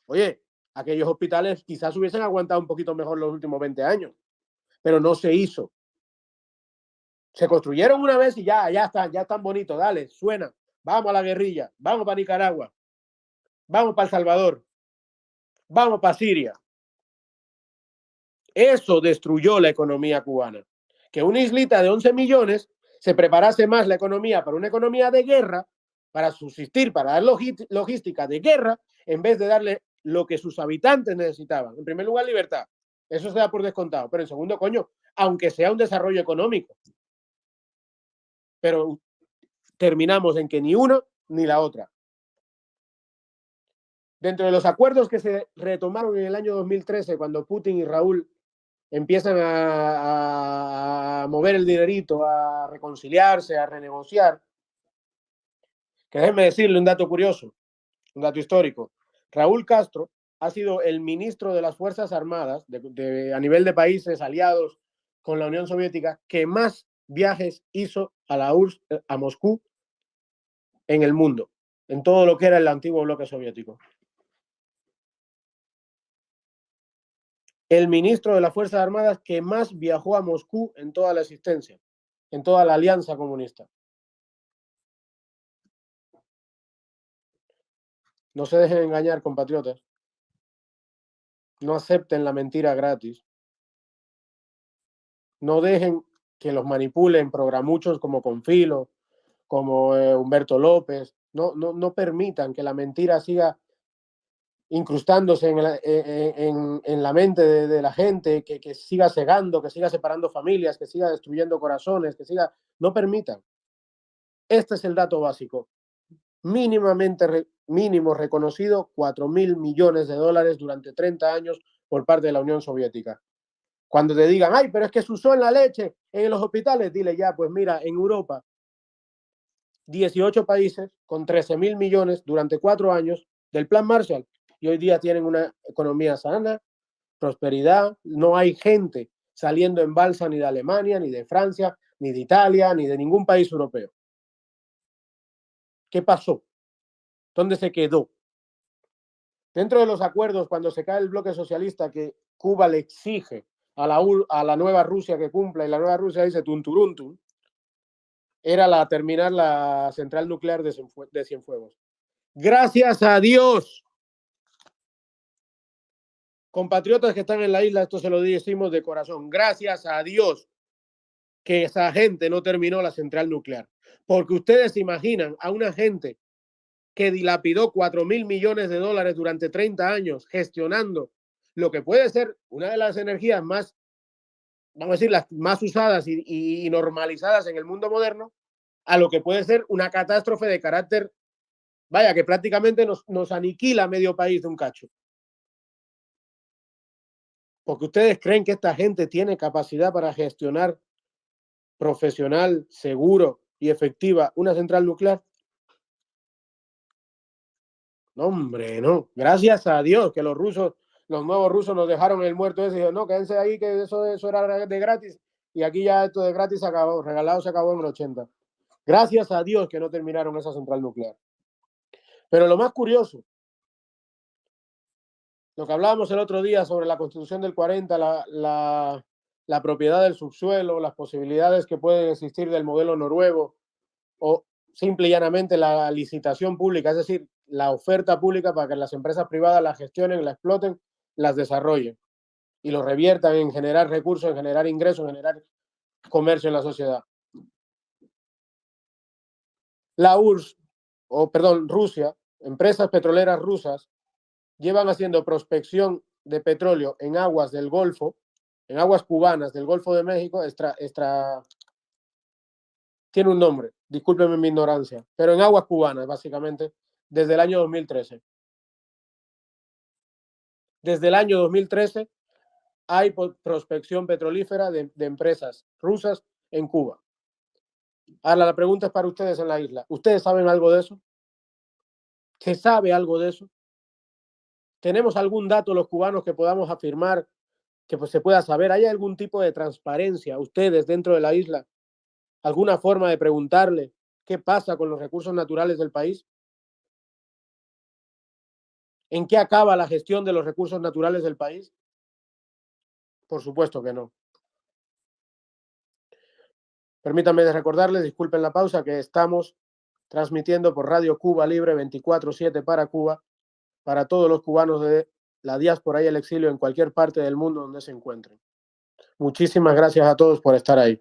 Speaker 4: oye, aquellos hospitales quizás hubiesen aguantado un poquito mejor los últimos 20 años, pero no se hizo. Se construyeron una vez y ya están bonitos, dale, suena, vamos a la guerrilla, vamos para Nicaragua, vamos para El Salvador, vamos para Siria. Eso destruyó la economía cubana. Que una islita de 11 millones se preparase más la economía para una economía de guerra, para subsistir, para dar logística de guerra, en vez de darle lo que sus habitantes necesitaban. En primer lugar, libertad. Eso se da por descontado. Pero en segundo, coño, aunque sea un desarrollo económico. Pero terminamos en que ni una ni la otra. Dentro de los acuerdos que se retomaron en el año 2013, cuando Putin y Raúl empiezan a mover el dinerito, a reconciliarse, a renegociar, que déjenme decirle un dato curioso, un dato histórico. Raúl Castro ha sido el ministro de las Fuerzas Armadas a nivel de países aliados con la Unión Soviética que más viajes hizo a la URSS, a Moscú, en el mundo, en todo lo que era el antiguo bloque soviético. El ministro de las Fuerzas Armadas que más viajó a Moscú en toda la existencia, en toda la alianza comunista. No se dejen engañar, compatriotas. No acepten la mentira gratis. No dejen que los manipulen programuchos como Confilo, como Humberto López. No permitan que la mentira siga incrustándose en la mente de la gente, que siga cegando, que siga separando familias, que siga destruyendo corazones, que siga... No permitan. Este es el dato básico. Mínimo reconocido, 4.000 millones de dólares durante 30 años por parte de la Unión Soviética. Cuando te digan, ay, pero es que se usó en la leche, en los hospitales, dile ya, pues mira, en Europa, 18 países con 13.000 millones durante 4 años del Plan Marshall, y hoy día tienen una economía sana, prosperidad, no hay gente saliendo en balsa ni de Alemania, ni de Francia, ni de Italia, ni de ningún país europeo. ¿Qué pasó? ¿Dónde se quedó? Dentro de los acuerdos, cuando se cae el bloque socialista, que Cuba le exige a la nueva Rusia que cumpla, y la nueva Rusia dice tunturuntum, era terminar la central nuclear de Cienfuegos. Gracias a Dios, compatriotas que están en la isla, esto se lo decimos de corazón, gracias a Dios que esa gente no terminó la central nuclear. Porque ustedes se imaginan a una gente que dilapidó 4.000 millones de dólares durante 30 años gestionando lo que puede ser una de las energías más, vamos a decir, las más usadas y normalizadas en el mundo moderno, a lo que puede ser una catástrofe de carácter, vaya, que prácticamente nos aniquila medio país de un cacho. Porque ustedes creen que esta gente tiene capacidad para gestionar profesional, seguro y efectiva una central nuclear. No, hombre, no. Gracias a Dios que los nuevos rusos nos dejaron el muerto ese y dijeron, no, quédense ahí, que eso era de gratis. Y aquí ya esto de gratis se acabó, regalado se acabó en el 80. Gracias a Dios que no terminaron esa central nuclear. Pero lo más curioso, lo que hablábamos el otro día sobre la Constitución del 40, la propiedad del subsuelo, las posibilidades que pueden existir del modelo noruego, o simple y llanamente la licitación pública, es decir, la oferta pública para que las empresas privadas la gestionen, la exploten, las desarrollen y lo reviertan en generar recursos, en generar ingresos, en generar comercio en la sociedad. La URSS, Rusia, empresas petroleras rusas, llevan haciendo prospección de petróleo en aguas del Golfo en aguas cubanas del Golfo de México, tiene un nombre, discúlpenme mi ignorancia, pero en aguas cubanas, básicamente, desde el año 2013. Desde el año 2013 hay prospección petrolífera de empresas rusas en Cuba. Ahora, la pregunta es para ustedes en la isla. ¿Ustedes saben algo de eso? ¿Se sabe algo de eso? ¿Tenemos algún dato los cubanos que podamos afirmar que pues, se pueda saber? ¿Hay algún tipo de transparencia ustedes dentro de la isla? ¿Alguna forma de preguntarle qué pasa con los recursos naturales del país? ¿En qué acaba la gestión de los recursos naturales del país? Por supuesto que no. Permítanme recordarles, disculpen la pausa, que estamos transmitiendo por Radio Cuba Libre 24/7 para Cuba, para todos los cubanos de la diáspora y el exilio en cualquier parte del mundo donde se encuentren. Muchísimas gracias a todos por estar ahí.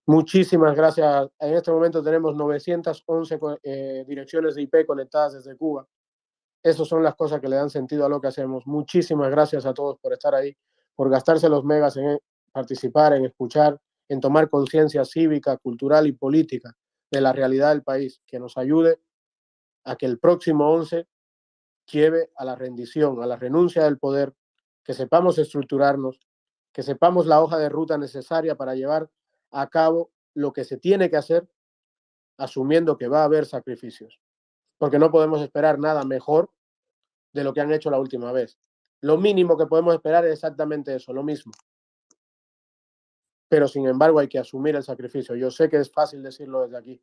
Speaker 4: Muchísimas gracias. En este momento tenemos 911 direcciones de IP conectadas desde Cuba. Esas son las cosas que le dan sentido a lo que hacemos. Muchísimas gracias a todos por estar ahí, por gastarse los megas en participar, en escuchar, en tomar conciencia cívica, cultural y política de la realidad del país, que nos ayude a que el próximo 11 lleve a la rendición, a la renuncia del poder, que sepamos estructurarnos, que sepamos la hoja de ruta necesaria para llevar a cabo lo que se tiene que hacer, asumiendo que va a haber sacrificios, porque no podemos esperar nada mejor de lo que han hecho la última vez. Lo mínimo que podemos esperar es exactamente eso, lo mismo. Pero sin embargo hay que asumir el sacrificio. Yo sé que es fácil decirlo desde aquí,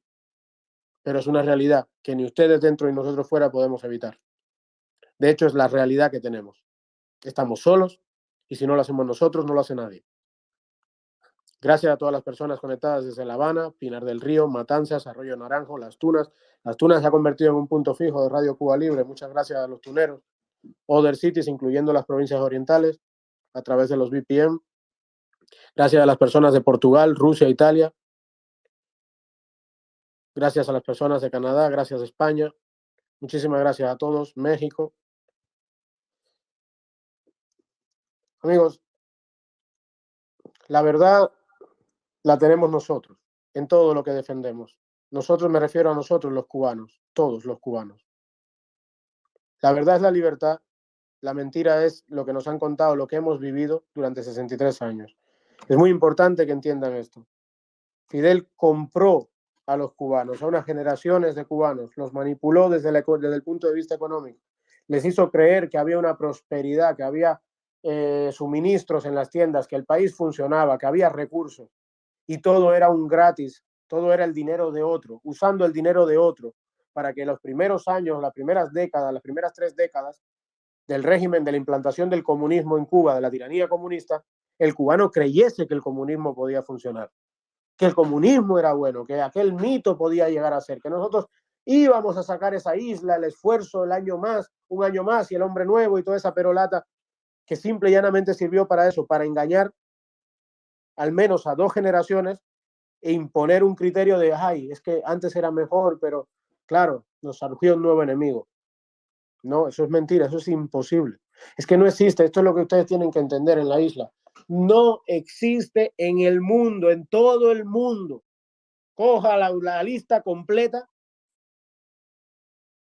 Speaker 4: pero es una realidad que ni ustedes dentro ni nosotros fuera podemos evitar. De hecho, es la realidad que tenemos. Estamos solos y si no lo hacemos nosotros, no lo hace nadie. Gracias a todas las personas conectadas desde La Habana, Pinar del Río, Matanzas, Arroyo Naranjo, Las Tunas. Las Tunas se ha convertido en un punto fijo de Radio Cuba Libre. Muchas gracias a los tuneros. Other cities, incluyendo las provincias orientales, a través de los VPN. Gracias a las personas de Portugal, Rusia, Italia. Gracias a las personas de Canadá, gracias a España. Muchísimas gracias a todos. México. Amigos, la verdad la tenemos nosotros en todo lo que defendemos. Nosotros me refiero a nosotros los cubanos, todos los cubanos. La verdad es la libertad, la mentira es lo que nos han contado, lo que hemos vivido durante 63 años. Es muy importante que entiendan esto. Fidel compró a los cubanos, a unas generaciones de cubanos, los manipuló desde el punto de vista económico, les hizo creer que había una prosperidad, que había suministros en las tiendas, que el país funcionaba, que había recursos, y todo era un gratis, todo era el dinero de otro, usando el dinero de otro, para que los primeros años, las primeras décadas, las primeras 3 décadas del régimen de la implantación del comunismo en Cuba, de la tiranía comunista, el cubano creyese que el comunismo podía funcionar, que el comunismo era bueno, que aquel mito podía llegar a ser, que nosotros íbamos a sacar esa isla, el esfuerzo, el año más, un año más y el hombre nuevo y toda esa perolata que simple y llanamente sirvió para eso, para engañar al menos a 2 generaciones e imponer un criterio de, ay, es que antes era mejor, pero claro, nos surgió un nuevo enemigo. No, eso es mentira, eso es imposible. Es que no existe, esto es lo que ustedes tienen que entender en la isla. No existe en el mundo, en todo el mundo. Coja la lista completa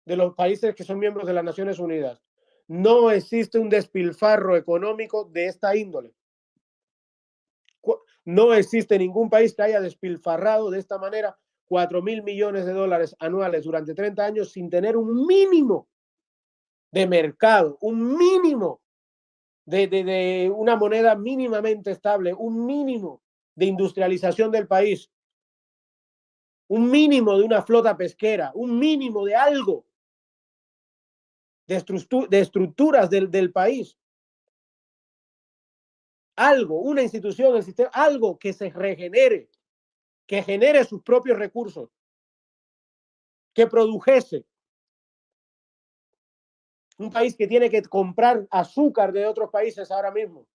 Speaker 4: de los países que son miembros de las Naciones Unidas. No existe un despilfarro económico de esta índole. No existe ningún país que haya despilfarrado de esta manera 4.000 millones de dólares anuales durante 30 años sin tener un mínimo de mercado, un mínimo de una moneda mínimamente estable, un mínimo de industrialización del país, un mínimo de una flota pesquera, un mínimo de algo, de estructuras del país. Algo, una institución, el sistema, algo que se regenere, que genere sus propios recursos, que produjese. Un país que tiene que comprar azúcar de otros países ahora mismo.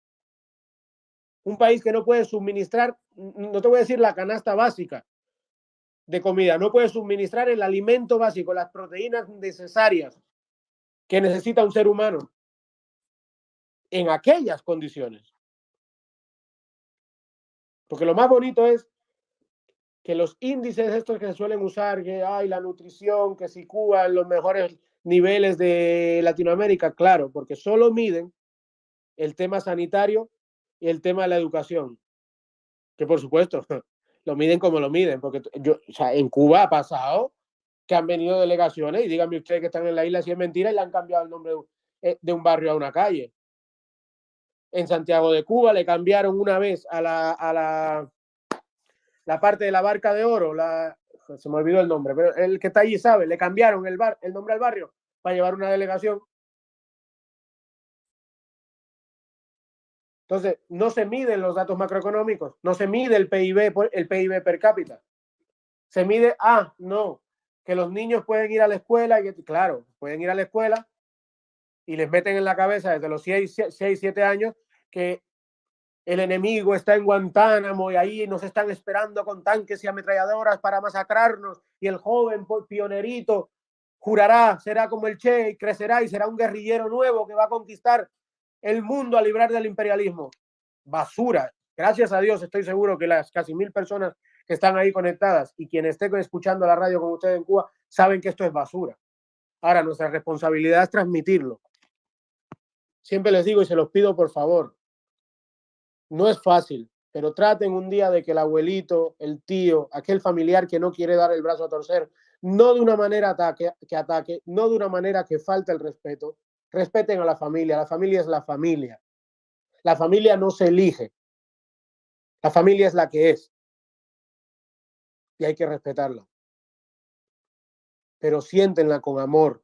Speaker 4: Un país que no puede suministrar, no te voy a decir la canasta básica de comida, no puede suministrar el alimento básico, las proteínas necesarias que necesita un ser humano en aquellas condiciones. Porque lo más bonito es que los índices estos que se suelen usar, que hay la nutrición, que si Cuba en los mejores niveles de Latinoamérica, claro, porque solo miden el tema sanitario y el tema de la educación, que por supuesto lo miden como lo miden, porque o sea, en Cuba ha pasado que han venido delegaciones y díganme ustedes que están en la isla si es mentira y le han cambiado el nombre de un barrio a una calle. En Santiago de Cuba le cambiaron una vez a la parte de la Barca de Oro, se me olvidó el nombre, pero el que está allí sabe, le cambiaron el nombre al barrio para llevar una delegación. Entonces, no se miden los datos macroeconómicos, no se mide el PIB per cápita. Se mide, no, que los niños pueden ir a la escuela, y claro, pueden ir a la escuela y les meten en la cabeza desde los 6, 7 años que el enemigo está en Guantánamo y ahí nos están esperando con tanques y ametralladoras para masacrarnos, y el joven pionerito jurará, será como el Che y crecerá y será un guerrillero nuevo que va a conquistar el mundo a librar del imperialismo. Basura. Gracias a Dios estoy seguro que las casi 1000 personas que están ahí conectadas y quien esté escuchando la radio con ustedes en Cuba saben que esto es basura. Ahora, nuestra responsabilidad es transmitirlo. Siempre les digo y se los pido por favor, no es fácil, pero traten un día de que el abuelito, el tío, aquel familiar que no quiere dar el brazo a torcer, no de una manera que ataque, no de una manera que falte el respeto, respeten a la familia es la familia. La familia no se elige, la familia es la que es y hay que respetarla. Pero siéntenla con amor,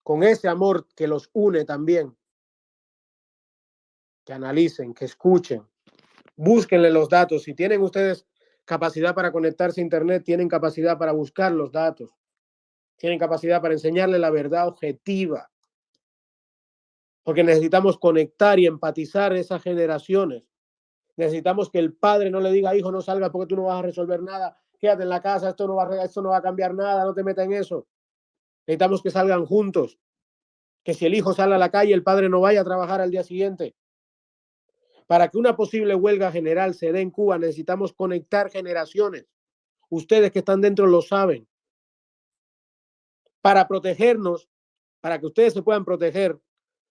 Speaker 4: con ese amor que los une también. Que analicen, que escuchen, búsquenle los datos. Si tienen ustedes capacidad para conectarse a internet, tienen capacidad para buscar los datos, tienen capacidad para enseñarle la verdad objetiva, porque necesitamos conectar y empatizar esas generaciones. Necesitamos que el padre no le diga, hijo, no salgas porque tú no vas a resolver nada, quédate en la casa, esto no va a cambiar nada, no te metas en eso. Necesitamos que salgan juntos, que si el hijo sale a la calle, el padre no vaya a trabajar al día siguiente. Para que una posible huelga general se dé en Cuba, necesitamos conectar generaciones. Ustedes que están dentro lo saben. Para protegernos, para que ustedes se puedan proteger,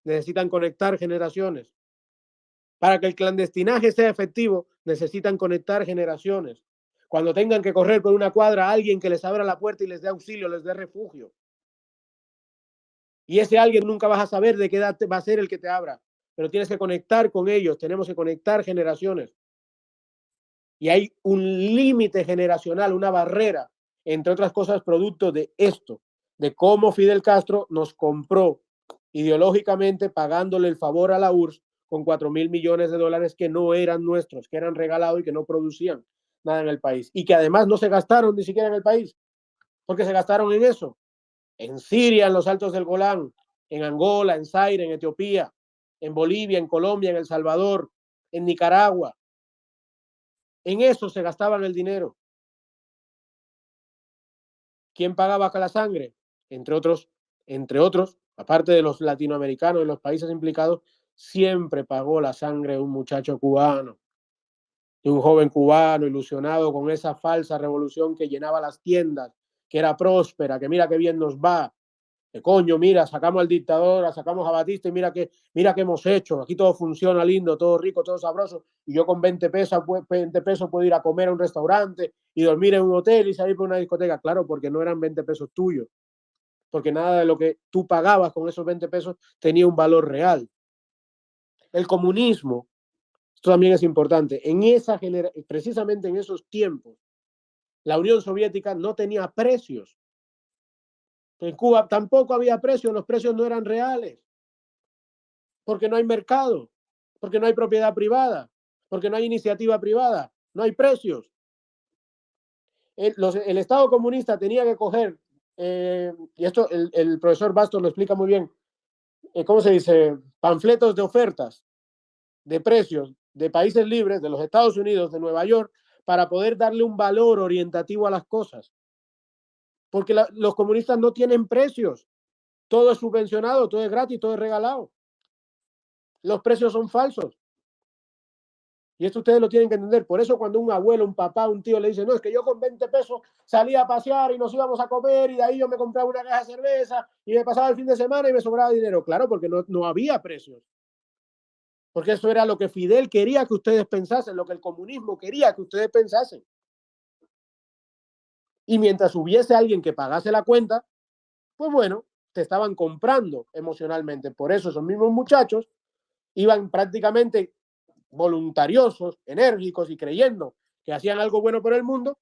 Speaker 4: necesitan conectar generaciones. Para que el clandestinaje sea efectivo, necesitan conectar generaciones. Cuando tengan que correr por una cuadra, alguien que les abra la puerta y les dé auxilio, les dé refugio. Y ese alguien nunca vas a saber de qué edad va a ser el que te abra, pero tienes que conectar con ellos, tenemos que conectar generaciones. Y hay un límite generacional, una barrera, entre otras cosas, producto de esto, de cómo Fidel Castro nos compró ideológicamente pagándole el favor a la URSS con 4.000 millones de dólares que no eran nuestros, que eran regalados y que no producían nada en el país. Y que además no se gastaron ni siquiera en el país, porque se gastaron en eso, en Siria, en los Altos del Golán, en Angola, en Zaire, en Etiopía, en Bolivia, en Colombia, en El Salvador, en Nicaragua. En eso se gastaban el dinero. ¿Quién pagaba la sangre? Entre otros, aparte de los latinoamericanos y los países implicados, siempre pagó la sangre de un muchacho cubano, de un joven cubano ilusionado con esa falsa revolución que llenaba las tiendas, que era próspera, que mira qué bien nos va, que coño, mira, sacamos al dictador, sacamos a Batista y mira qué hemos hecho, aquí todo funciona lindo, todo rico, todo sabroso, y yo con 20 pesos puedo ir a comer a un restaurante y dormir en un hotel y salir por una discoteca. Claro, porque no eran 20 pesos tuyos, porque nada de lo que tú pagabas con esos 20 pesos tenía un valor real. El comunismo, esto también es importante, precisamente en esos tiempos, la Unión Soviética no tenía precios. En Cuba tampoco había precios, los precios no eran reales, porque no hay mercado, porque no hay propiedad privada, porque no hay iniciativa privada, no hay precios. El Estado comunista tenía que coger, y esto el profesor Bastos lo explica muy bien, ¿cómo se dice? Panfletos de ofertas, de precios, de países libres, de los Estados Unidos, de Nueva York, para poder darle un valor orientativo a las cosas. Porque los comunistas no tienen precios. Todo es subvencionado, todo es gratis, todo es regalado. Los precios son falsos. Y esto ustedes lo tienen que entender. Por eso cuando un abuelo, un papá, un tío le dice, no, es que yo con 20 pesos salía a pasear y nos íbamos a comer y de ahí yo me compraba una caja de cerveza y me pasaba el fin de semana y me sobraba dinero. Claro, porque no había precios. Porque eso era lo que Fidel quería que ustedes pensasen, lo que el comunismo quería que ustedes pensasen. Y mientras hubiese alguien que pagase la cuenta, pues bueno, te estaban comprando emocionalmente. Por eso esos mismos muchachos iban prácticamente voluntariosos, enérgicos y creyendo que hacían algo bueno por el mundo,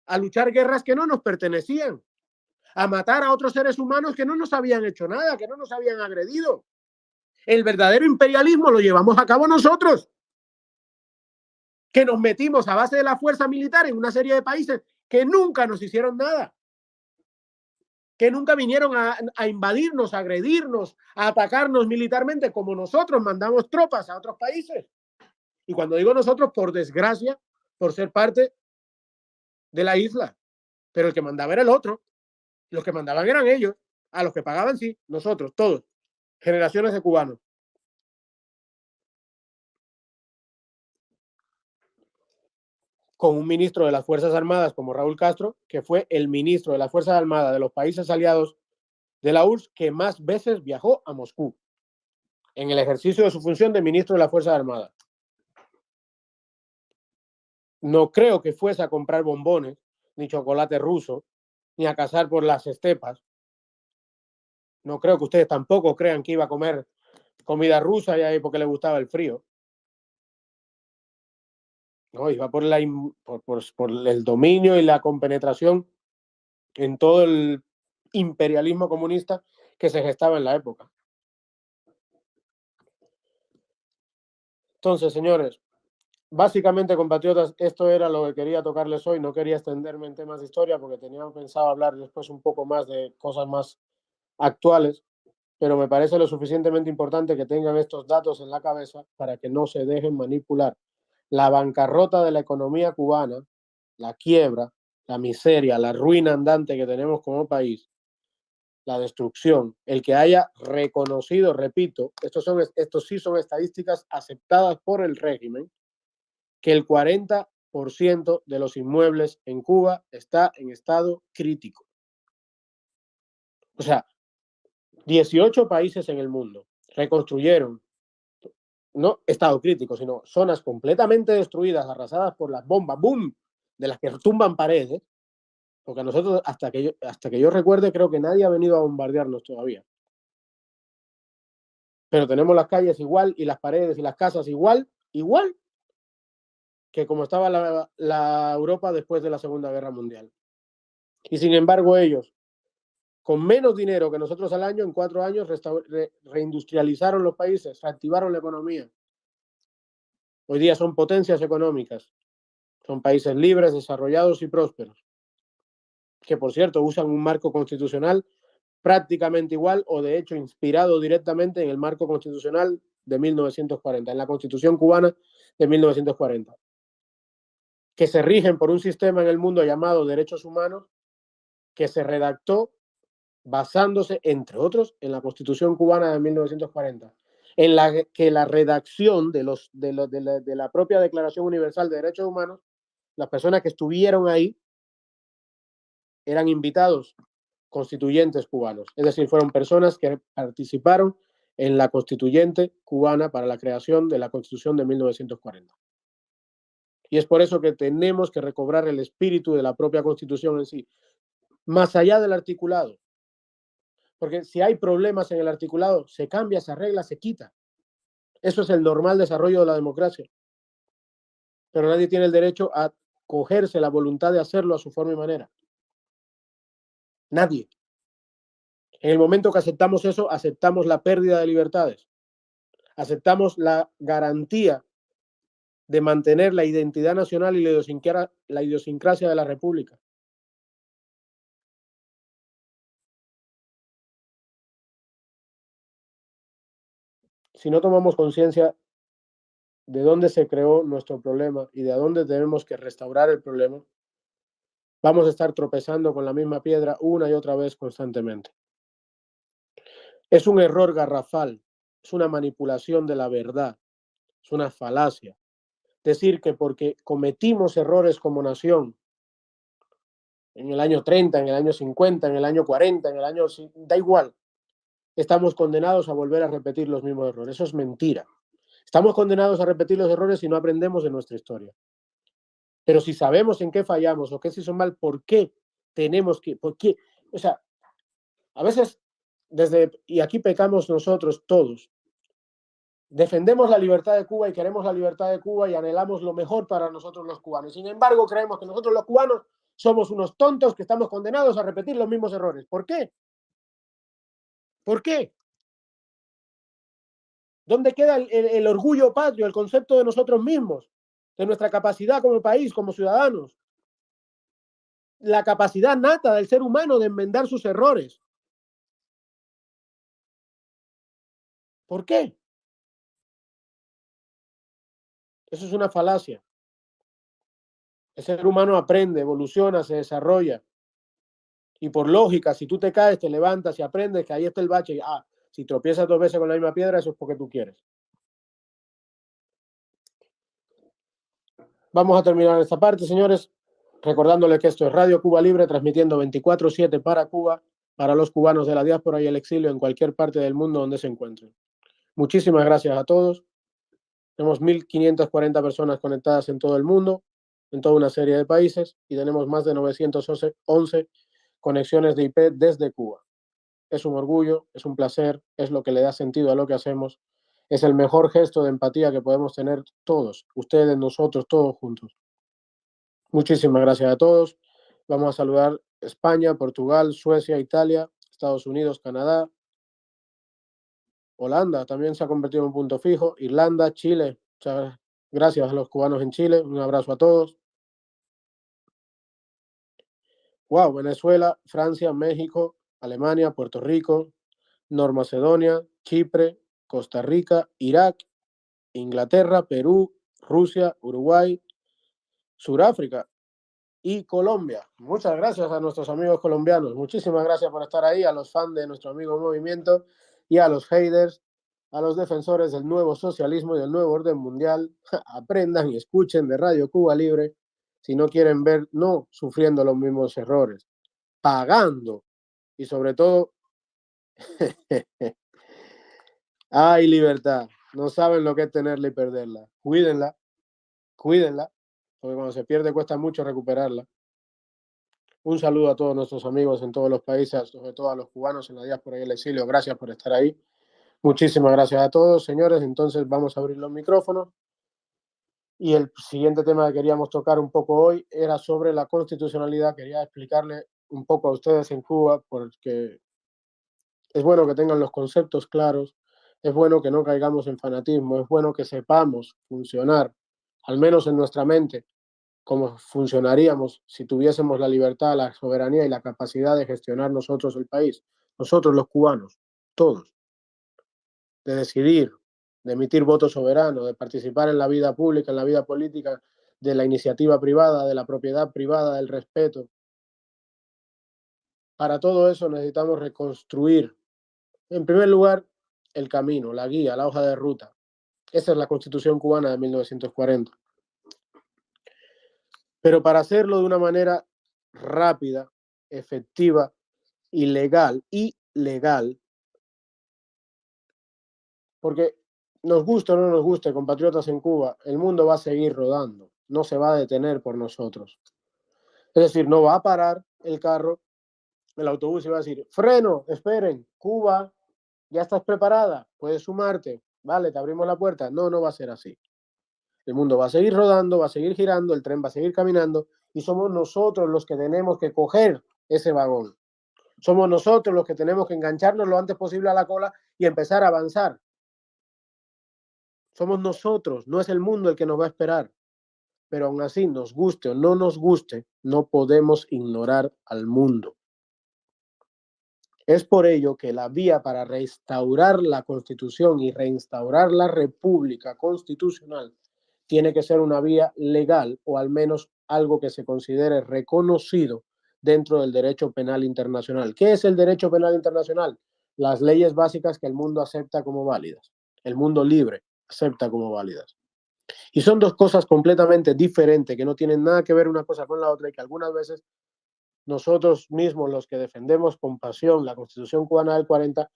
Speaker 4: a luchar guerras que no nos pertenecían, a matar a otros seres humanos que no nos habían hecho nada, que no nos habían agredido. El verdadero imperialismo lo llevamos a cabo nosotros, que nos metimos a base de la fuerza militar en una serie de países que nunca nos hicieron nada, que nunca vinieron a invadirnos, a agredirnos, a atacarnos militarmente, como nosotros mandamos tropas a otros países. Y cuando digo nosotros, por desgracia, por ser parte de la isla, pero el que mandaba era el otro, los que mandaban eran ellos, a los que pagaban sí, nosotros, todos, generaciones de cubanos. Con un ministro de las Fuerzas Armadas como Raúl Castro, que fue el ministro de las Fuerzas Armadas de los países aliados de la URSS que más veces viajó a Moscú en el ejercicio de su función de ministro de las Fuerzas Armadas. No creo que fuese a comprar bombones, ni chocolate ruso, ni a cazar por las estepas. No creo que ustedes tampoco crean que iba a comer comida rusa y ahí porque le gustaba el frío. No, iba por el dominio y la compenetración en todo el imperialismo comunista que se gestaba en la época. Entonces, señores, básicamente, compatriotas, esto era lo que quería tocarles hoy. No quería extenderme en temas de historia porque tenía pensado hablar después un poco más de cosas más actuales, pero me parece lo suficientemente importante que tengan estos datos en la cabeza para que no se dejen manipular. La bancarrota de la economía cubana, la quiebra, la miseria, la ruina andante que tenemos como país, la destrucción, el que haya reconocido, repito, estos sí son estadísticas aceptadas por el régimen, que el 40% de los inmuebles en Cuba está en estado crítico. O sea, 18 países en el mundo reconstruyeron, no estado crítico, sino zonas completamente destruidas, arrasadas por las bombas, ¡boom!, de las que tumban paredes, porque a nosotros, hasta que yo recuerde, creo que nadie ha venido a bombardearnos todavía. Pero tenemos las calles igual y las paredes y las casas igual que como estaba la Europa después de la Segunda Guerra Mundial. Y sin embargo ellos, con menos dinero que nosotros al año, en 4 años reindustrializaron los países, reactivaron la economía. Hoy día son potencias económicas, son países libres, desarrollados y prósperos, que por cierto usan un marco constitucional prácticamente igual o de hecho inspirado directamente en el marco constitucional de 1940, en la Constitución cubana de 1940, que se rigen por un sistema en el mundo llamado derechos humanos, que se redactó basándose, entre otros, en la Constitución cubana de 1940, en la que la redacción de la propia Declaración Universal de Derechos Humanos, las personas que estuvieron ahí eran invitados constituyentes cubanos, es decir, fueron personas que participaron en la constituyente cubana para la creación de la Constitución de 1940. Y es por eso que tenemos que recobrar el espíritu de la propia Constitución en sí, más allá del articulado. Porque si hay problemas en el articulado, se cambia, se arregla, se quita. Eso es el normal desarrollo de la democracia. Pero nadie tiene el derecho a cogerse la voluntad de hacerlo a su forma y manera. Nadie. En el momento que aceptamos eso, aceptamos la pérdida de libertades. Aceptamos la garantía de mantener la identidad nacional y la idiosincrasia de la República. Si no tomamos conciencia de dónde se creó nuestro problema y de a dónde tenemos que restaurar el problema, vamos a estar tropezando con la misma piedra una y otra vez constantemente. Es un error garrafal, es una manipulación de la verdad, es una falacia decir que porque cometimos errores como nación en el año 30, en el año 50, en el año 40, en el año... da igual, estamos condenados a volver a repetir los mismos errores. Eso es mentira. Estamos condenados a repetir los errores si no aprendemos de nuestra historia. Pero si sabemos en qué fallamos o qué se hizo mal, ¿por qué tenemos que...? ¿Por qué? O sea, a veces, y aquí pecamos nosotros todos, defendemos la libertad de Cuba y queremos la libertad de Cuba y anhelamos lo mejor para nosotros los cubanos. Sin embargo, creemos que nosotros los cubanos somos unos tontos que estamos condenados a repetir los mismos errores. ¿Por qué? ¿Por qué? ¿Dónde queda el orgullo patrio, el concepto de nosotros mismos, de nuestra capacidad como país, como ciudadanos? La capacidad nata del ser humano de enmendar sus errores. ¿Por qué? Eso es una falacia. El ser humano aprende, evoluciona, se desarrolla. Y por lógica, si tú te caes, te levantas y aprendes que ahí está el bache. Si tropiezas 2 veces con la misma piedra, eso es porque tú quieres. Vamos a terminar esta parte, señores, recordándoles que esto es Radio Cuba Libre, transmitiendo 24/7 para Cuba, para los cubanos de la diáspora y el exilio en cualquier parte del mundo donde se encuentren. Muchísimas gracias a todos. Tenemos 1.540 personas conectadas en todo el mundo, en toda una serie de países, y tenemos más de 911 conexiones de IP desde Cuba. Es un orgullo, es un placer, es lo que le da sentido a lo que hacemos. Es el mejor gesto de empatía que podemos tener todos, ustedes, nosotros, todos juntos. Muchísimas gracias a todos. Vamos a saludar España, Portugal, Suecia, Italia, Estados Unidos, Canadá, Holanda también se ha convertido en un punto fijo, Irlanda, Chile. Muchas gracias a los cubanos en Chile. Un abrazo a todos. Wow, Venezuela, Francia, México, Alemania, Puerto Rico, Macedonia, Chipre, Costa Rica, Irak, Inglaterra, Perú, Rusia, Uruguay, Sudáfrica y Colombia. Muchas gracias a nuestros amigos colombianos. Muchísimas gracias por estar ahí, a los fans de nuestro amigo Movimiento y a los haters, a los defensores del nuevo socialismo y del nuevo orden mundial. Aprendan y escuchen de Radio Cuba Libre si no quieren ver, no sufriendo los mismos errores, pagando y sobre todo, hay libertad. No saben lo que es tenerla y perderla. Cuídenla, cuídenla, porque cuando se pierde cuesta mucho recuperarla. Un saludo a todos nuestros amigos en todos los países, sobre todo a los cubanos en la diáspora y el exilio. Gracias por estar ahí. Muchísimas gracias a todos, señores. Entonces vamos a abrir los micrófonos. Y el siguiente tema que queríamos tocar un poco hoy era sobre la constitucionalidad. Quería explicarle un poco a ustedes en Cuba, porque es bueno que tengan los conceptos claros, es bueno que no caigamos en fanatismo, es bueno que sepamos funcionar, al menos en nuestra mente, como funcionaríamos si tuviésemos la libertad, la soberanía y la capacidad de gestionar nosotros el país, nosotros los cubanos, todos, de decidir, de emitir voto soberano, de participar en la vida pública, en la vida política, de la iniciativa privada, de la propiedad privada, del respeto. Para todo eso necesitamos reconstruir, en primer lugar, el camino, la guía, la hoja de ruta. Esa es la Constitución cubana de 1940. Pero para hacerlo de una manera rápida, efectiva y legal, porque nos guste o no nos guste, compatriotas en Cuba, el mundo va a seguir rodando, no se va a detener por nosotros. Es decir, no va a parar el carro, el autobús y va a decir, freno, esperen, Cuba, ya estás preparada, puedes sumarte, vale, te abrimos la puerta. No, no va a ser así. El mundo va a seguir rodando, va a seguir girando, el tren va a seguir caminando y somos nosotros los que tenemos que coger ese vagón. Somos nosotros los que tenemos que engancharnos lo antes posible a la cola y empezar a avanzar. Somos nosotros, no es el mundo el que nos va a esperar. Pero aún así, nos guste o no nos guste, no podemos ignorar al mundo. Es por ello que la vía para restaurar la Constitución y reinstaurar la República Constitucional tiene que ser una vía legal o al menos algo que se considere reconocido dentro del derecho penal internacional. ¿Qué es el derecho penal internacional? Las leyes básicas que el mundo acepta como válidas. El mundo libre acepta como válidas. Y son dos cosas completamente diferentes, que no tienen nada que ver una cosa con la otra, y que algunas veces nosotros mismos, los que defendemos con pasión la Constitución cubana del 40,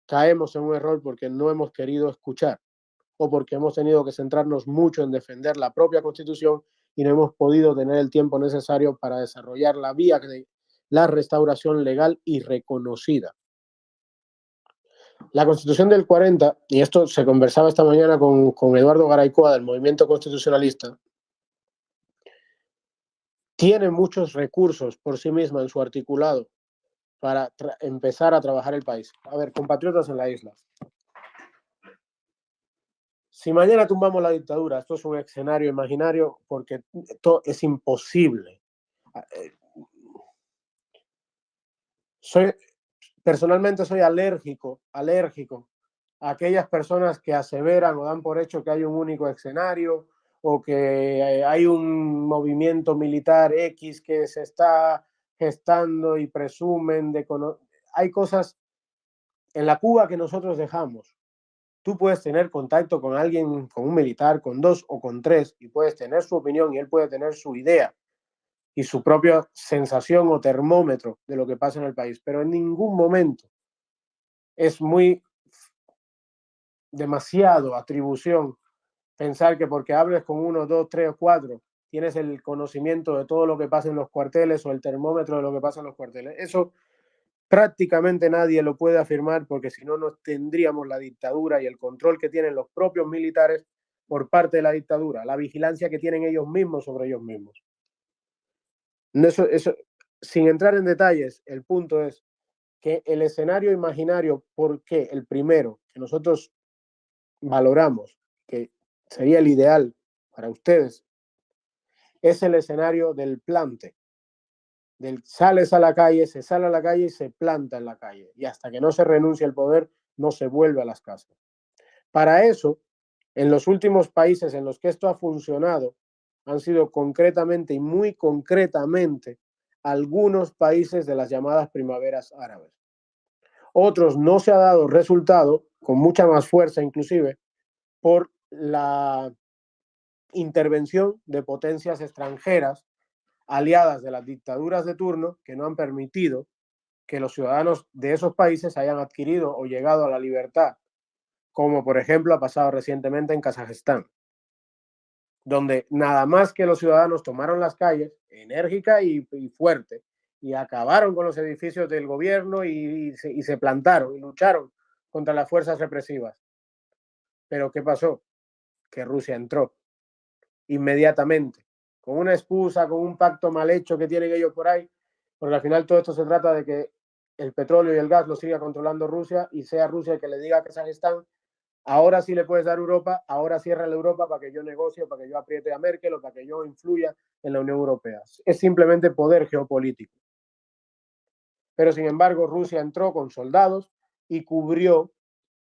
Speaker 4: caemos en un error porque no hemos querido escuchar, o porque hemos tenido que centrarnos mucho en defender la propia Constitución y no hemos podido tener el tiempo necesario para desarrollar la vía de la restauración legal y reconocida. La Constitución del 40, y esto se conversaba esta mañana con Eduardo Garaycoa del Movimiento Constitucionalista, tiene muchos recursos por sí misma en su articulado para empezar a trabajar el país. A ver, compatriotas en la isla. Si mañana tumbamos la dictadura, esto es un escenario imaginario porque esto es imposible. Personalmente soy alérgico a aquellas personas que aseveran o dan por hecho que hay un único escenario o que hay un movimiento militar X que se está gestando y presumen de... Hay cosas en la Cuba que nosotros dejamos. Tú puedes tener contacto con alguien, con un militar, con 2 o con 3, y puedes tener su opinión y él puede tener su idea y su propia sensación o termómetro de lo que pasa en el país, pero en ningún momento es demasiado atribución pensar que porque hables con 1, 2, 3 o 4 tienes el conocimiento de todo lo que pasa en los cuarteles o el termómetro de lo que pasa en los cuarteles. Eso prácticamente nadie lo puede afirmar, porque si no, no tendríamos la dictadura y el control que tienen los propios militares por parte de la dictadura, la vigilancia que tienen ellos mismos sobre ellos mismos. Eso, sin entrar en detalles, el punto es que el escenario imaginario, porque el primero que nosotros valoramos, que sería el ideal para ustedes, es el escenario del plante. Sales a la calle, se sale a la calle y se planta en la calle. Y hasta que no se renuncie al poder, no se vuelve a las casas. Para eso, en los últimos países en los que esto ha funcionado, han sido concretamente y muy concretamente algunos países de las llamadas primaveras árabes. Otros no se ha dado resultado, con mucha más fuerza inclusive, por la intervención de potencias extranjeras aliadas de las dictaduras de turno, que no han permitido que los ciudadanos de esos países hayan adquirido o llegado a la libertad, como por ejemplo ha pasado recientemente en Kazajistán, donde nada más que los ciudadanos tomaron las calles enérgica y fuerte y acabaron con los edificios del gobierno y se plantaron y lucharon contra las fuerzas represivas. Pero ¿qué pasó? Que Rusia entró inmediatamente, con una excusa, con un pacto mal hecho que tienen ellos por ahí, porque al final todo esto se trata de que el petróleo y el gas lo siga controlando Rusia y sea Rusia el que le diga a Kazajistán: ahora sí le puedes dar Europa, ahora cierra la Europa para que yo negocie, para que yo apriete a Merkel o para que yo influya en la Unión Europea. Es simplemente poder geopolítico. Pero sin embargo, Rusia entró con soldados y cubrió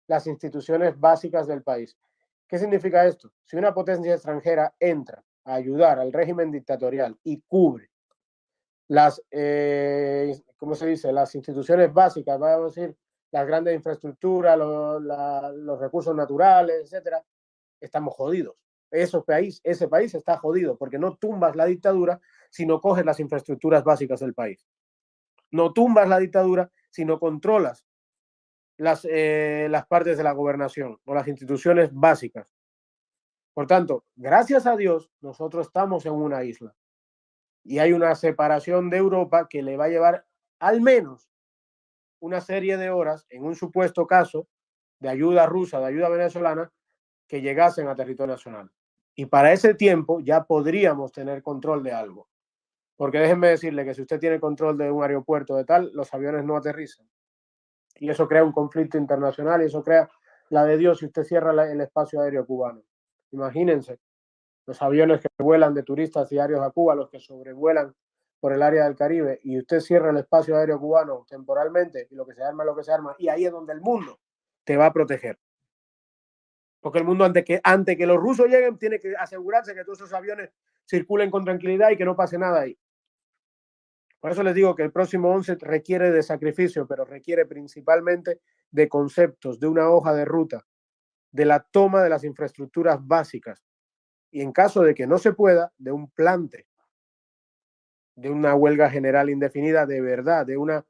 Speaker 4: las instituciones básicas del país. ¿Qué significa esto? Si una potencia extranjera entra a ayudar al régimen dictatorial y cubre las, ¿cómo se dice?, las instituciones básicas, vamos a decir, las grandes infraestructuras, los recursos naturales, etcétera, estamos jodidos. Ese país está jodido, porque no tumbas la dictadura si no coges las infraestructuras básicas del país. No tumbas la dictadura si no controlas las partes de la gobernación o las instituciones básicas. Por tanto, gracias a Dios, nosotros estamos en una isla y hay una separación de Europa que le va a llevar al menos una serie de horas, en un supuesto caso de ayuda rusa, de ayuda venezolana, que llegasen a territorio nacional. Y para ese tiempo ya podríamos tener control de algo. Porque déjenme decirle que si usted tiene control de un aeropuerto de tal, los aviones no aterrizan. Y eso crea un conflicto internacional y eso crea la de Dios si usted cierra el espacio aéreo cubano. Imagínense los aviones que vuelan de turistas diarios a Cuba, los que sobrevuelan por el área del Caribe, y usted cierra el espacio aéreo cubano temporalmente y lo que se arma es lo que se arma, y ahí es donde el mundo te va a proteger. Porque el mundo, antes que los rusos lleguen, tiene que asegurarse que todos esos aviones circulen con tranquilidad y que no pase nada ahí. Por eso les digo que el próximo 11 requiere de sacrificio, pero requiere principalmente de conceptos, de una hoja de ruta, de la toma de las infraestructuras básicas, y en caso de que no se pueda, de un plante, de una huelga general indefinida, de verdad, de una...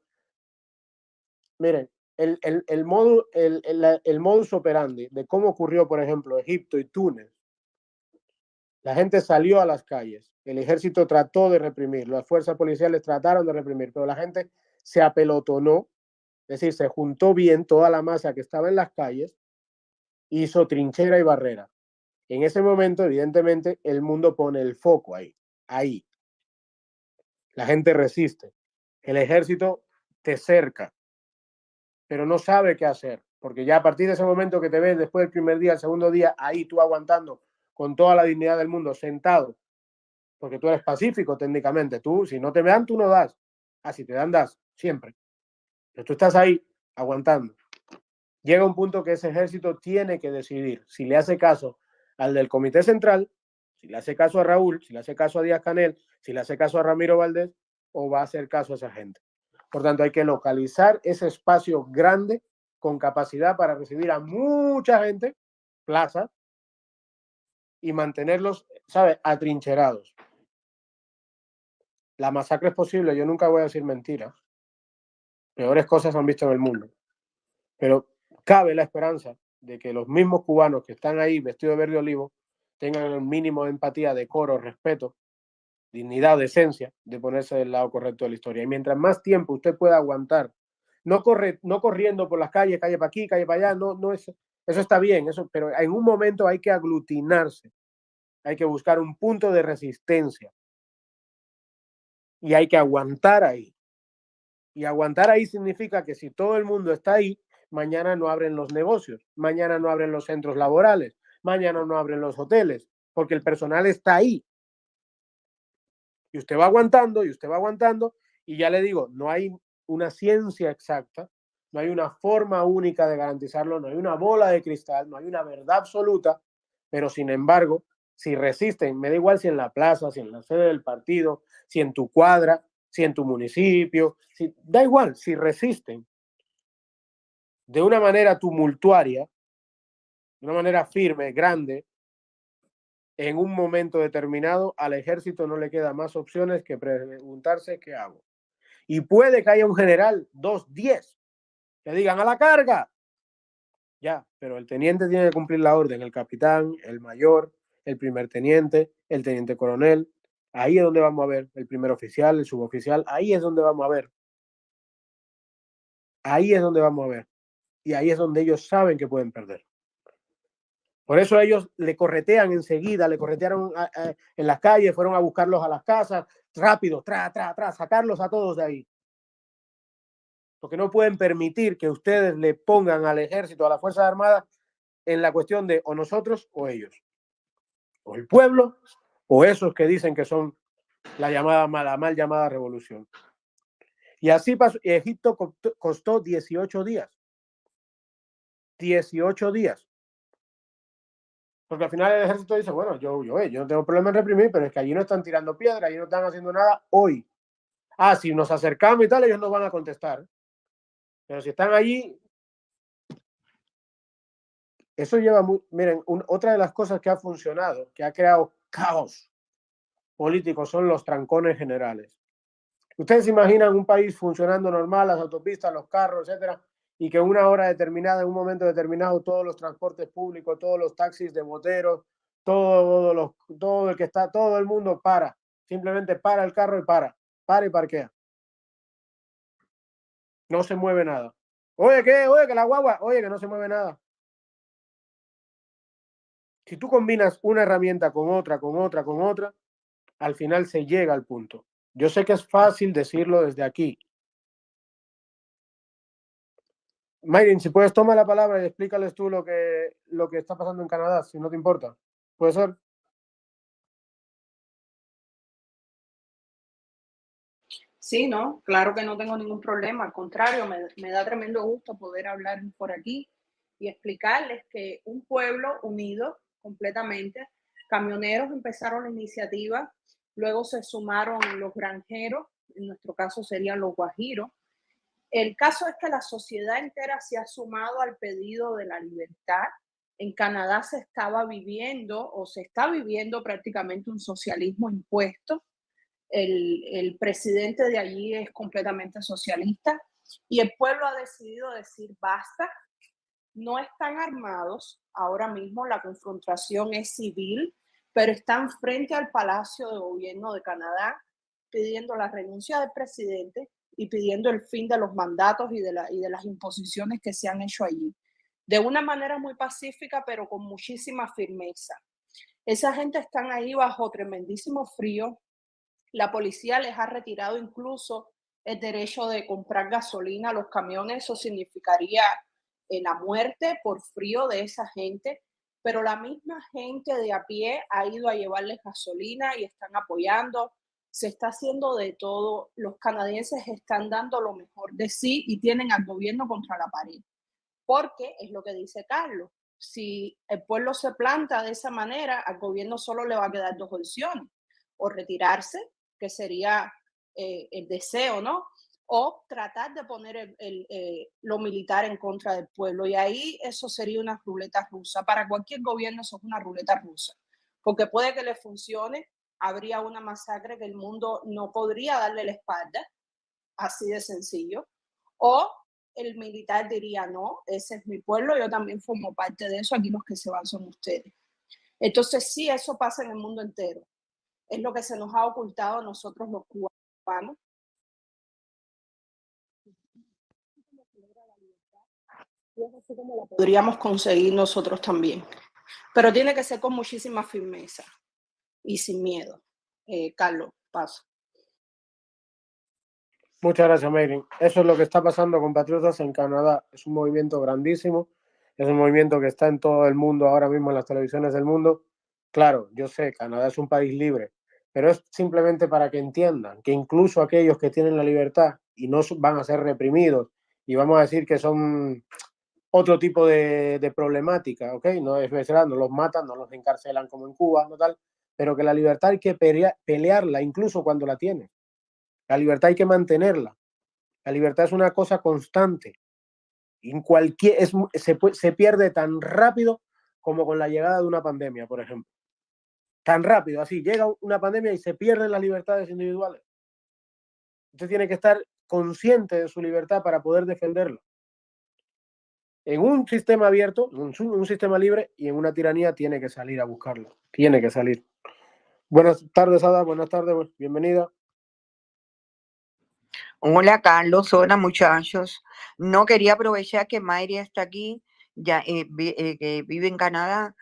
Speaker 4: Miren, el modus operandi de cómo ocurrió, por ejemplo, Egipto y Túnez. La gente salió a las calles, el ejército trató de reprimir, las fuerzas policiales trataron de reprimir, pero la gente se apelotonó, es decir, se juntó bien toda la masa que estaba en las calles, hizo trinchera y barrera. En ese momento, evidentemente, el mundo pone el foco ahí. La gente resiste. El ejército te cerca, pero no sabe qué hacer, porque ya a partir de ese momento que te ves después del primer día, el segundo día, ahí tú aguantando con toda la dignidad del mundo, sentado, porque tú eres pacífico técnicamente, tú, si no te vean, tú no das, si te dan, das, siempre, pero tú estás ahí, aguantando. Llega un punto que ese ejército tiene que decidir si le hace caso al del Comité Central, si le hace caso a Raúl, si le hace caso a Díaz-Canel, si le hace caso a Ramiro Valdés, o va a hacer caso a esa gente. Por tanto, hay que localizar ese espacio grande con capacidad para recibir a mucha gente, plazas, y mantenerlos, ¿sabes?, atrincherados. La masacre es posible, yo nunca voy a decir mentiras. Peores cosas han visto en el mundo. Pero cabe la esperanza de que los mismos cubanos que están ahí vestidos de verde olivo tengan el mínimo de empatía, decoro, respeto, dignidad, decencia de ponerse del lado correcto de la historia. Y mientras más tiempo usted pueda aguantar, no corriendo por las calles, calle para aquí, calle para allá, eso está bien, pero en un momento hay que aglutinarse, hay que buscar un punto de resistencia y hay que aguantar ahí. Y aguantar ahí significa que si todo el mundo está ahí, mañana no abren los negocios, mañana no abren los centros laborales, mañana no abren los hoteles, porque el personal está ahí. Y usted va aguantando, y usted va aguantando, y ya le digo, no hay una ciencia exacta, no hay una forma única de garantizarlo, no hay una bola de cristal, no hay una verdad absoluta, pero sin embargo, si resisten, me da igual si en la plaza, si en la sede del partido, si en tu cuadra, si en tu municipio, da igual, si resisten de una manera tumultuaria, de una manera firme, grande, en un momento determinado, al ejército no le queda más opciones que preguntarse qué hago. Y puede que haya un general, 2, 10, que digan a la carga. Ya, pero el teniente tiene que cumplir la orden, el capitán, el mayor, el primer teniente, el teniente coronel. Ahí es donde vamos a ver el primer oficial, el suboficial, ahí es donde vamos a ver. Ahí es donde vamos a ver. Y ahí es donde ellos saben que pueden perder. Por eso ellos le corretean enseguida, le corretearon en las calles, fueron a buscarlos a las casas, rápido, sacarlos a todos de ahí. Porque no pueden permitir que ustedes le pongan al ejército, a las Fuerzas Armadas, en la cuestión de o nosotros o ellos. O el pueblo, o esos que dicen que son la mal llamada revolución. Y así pasó. Egipto costó 18 días. 18 días. Porque al final el ejército dice, bueno, yo no tengo problema en reprimir, pero es que allí no están tirando piedra, allí no están haciendo nada hoy. Si nos acercamos y tal, ellos no van a contestar. Pero si están allí, eso lleva miren, otra de las cosas que ha funcionado, que ha creado caos político, son los trancones generales. Ustedes se imaginan un país funcionando normal, las autopistas, los carros, etcétera, y que en una hora determinada, en un momento determinado, todos los transportes públicos, todos los taxis de moteros, todo el mundo para, simplemente para el carro y para y parquea. No se mueve nada. Oye, que la guagua, que no se mueve nada. Si tú combinas una herramienta con otra, al final se llega al punto. Yo sé que es fácil decirlo desde aquí. Mayrin, si puedes, toma la palabra y explícales tú lo que está pasando en Canadá, si no te importa. ¿Puede ser?
Speaker 6: Sí, no, claro que no tengo ningún problema. Al contrario, me da tremendo gusto poder hablar por aquí y explicarles que un pueblo unido completamente, camioneros empezaron la iniciativa, luego se sumaron los granjeros, en nuestro caso serían los guajiros. El caso es que la sociedad entera se ha sumado al pedido de la libertad, En Canadá se estaba viviendo o se está viviendo prácticamente un socialismo impuesto. El presidente de allí es completamente socialista y el pueblo ha decidido decir basta. No están armados ahora mismo, la confrontación es civil, pero están frente al Palacio de Gobierno de Canadá pidiendo la renuncia del presidente y pidiendo el fin de los mandatos y de las imposiciones que se han hecho allí. De una manera muy pacífica, pero con muchísima firmeza. Esa gente están ahí bajo tremendísimo frío. La policía les ha retirado incluso el derecho de comprar gasolina a los camiones. Eso significaría la muerte por frío de esa gente, pero la misma gente de a pie ha ido a llevarles gasolina y están apoyando. Se está haciendo de todo. Los canadienses están dando lo mejor de sí y tienen al gobierno contra la pared. Porque es lo que dice Carlos. Si el pueblo se planta de esa manera, al gobierno solo le va a quedar dos opciones: o retirarse, que sería el deseo, ¿no? O tratar de poner lo militar en contra del pueblo. Y ahí eso sería una ruleta rusa. Para cualquier gobierno eso es una ruleta rusa. Porque puede que le funcione, habría una masacre que el mundo no podría darle la espalda, así de sencillo. O el militar diría, no, ese es mi pueblo, yo también formo parte de eso, aquí los que se van son ustedes. Entonces sí, eso pasa en el mundo entero. Es lo que se nos ha ocultado a nosotros los cubanos. Y es así como la podríamos conseguir nosotros también. Pero tiene que ser con muchísima firmeza y sin miedo. Carlos, paso.
Speaker 4: Muchas gracias, Mayrin. Eso es lo que está pasando, compatriotas, en Canadá. Es un movimiento grandísimo, es un movimiento que está en todo el mundo ahora mismo, en las televisiones del mundo. Claro, yo sé, Canadá es un país libre, pero es simplemente para que entiendan que incluso aquellos que tienen la libertad y no van a ser reprimidos, y vamos a decir que son otro tipo de problemática, ¿ok? No es verdad, no los matan, no los encarcelan como en Cuba, no tal, pero que la libertad hay que pelearla incluso cuando la tienes. La libertad hay que mantenerla. La libertad es una cosa constante. En cualquier, se pierde tan rápido como con la llegada de una pandemia, por ejemplo. Tan rápido, así, llega una pandemia y se pierden las libertades individuales. Usted tiene que estar consciente de su libertad para poder defenderla. En un sistema abierto, en un sistema libre y en una tiranía tiene que salir a buscarla. Tiene que salir. Buenas tardes, Ada. Buenas tardes. Bienvenida.
Speaker 7: Hola Carlos, hola muchachos. No quería aprovechar que Mayri está aquí, ya, que vive en Canadá,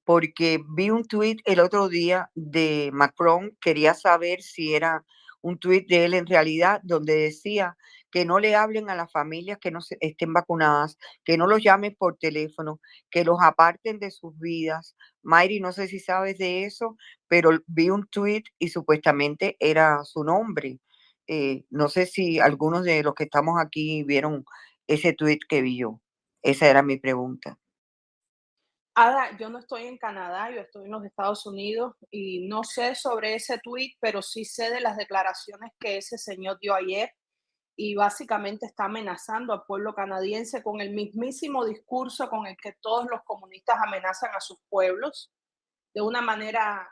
Speaker 7: porque vi un tuit el otro día de Macron. Quería saber si era un tuit de él en realidad, donde decía que no le hablen a las familias que no estén vacunadas, que no los llamen por teléfono, que los aparten de sus vidas. Mayri, no sé si sabes de eso, pero vi un tuit y supuestamente era su nombre. No sé si algunos de los que estamos aquí vieron ese tuit que vi yo. Esa era mi pregunta.
Speaker 6: Ada, yo no estoy en Canadá, yo estoy en los Estados Unidos y no sé sobre ese tuit, pero sí sé de las declaraciones que ese señor dio ayer y básicamente está amenazando al pueblo canadiense con el mismísimo discurso con el que todos los comunistas amenazan a sus pueblos, de una manera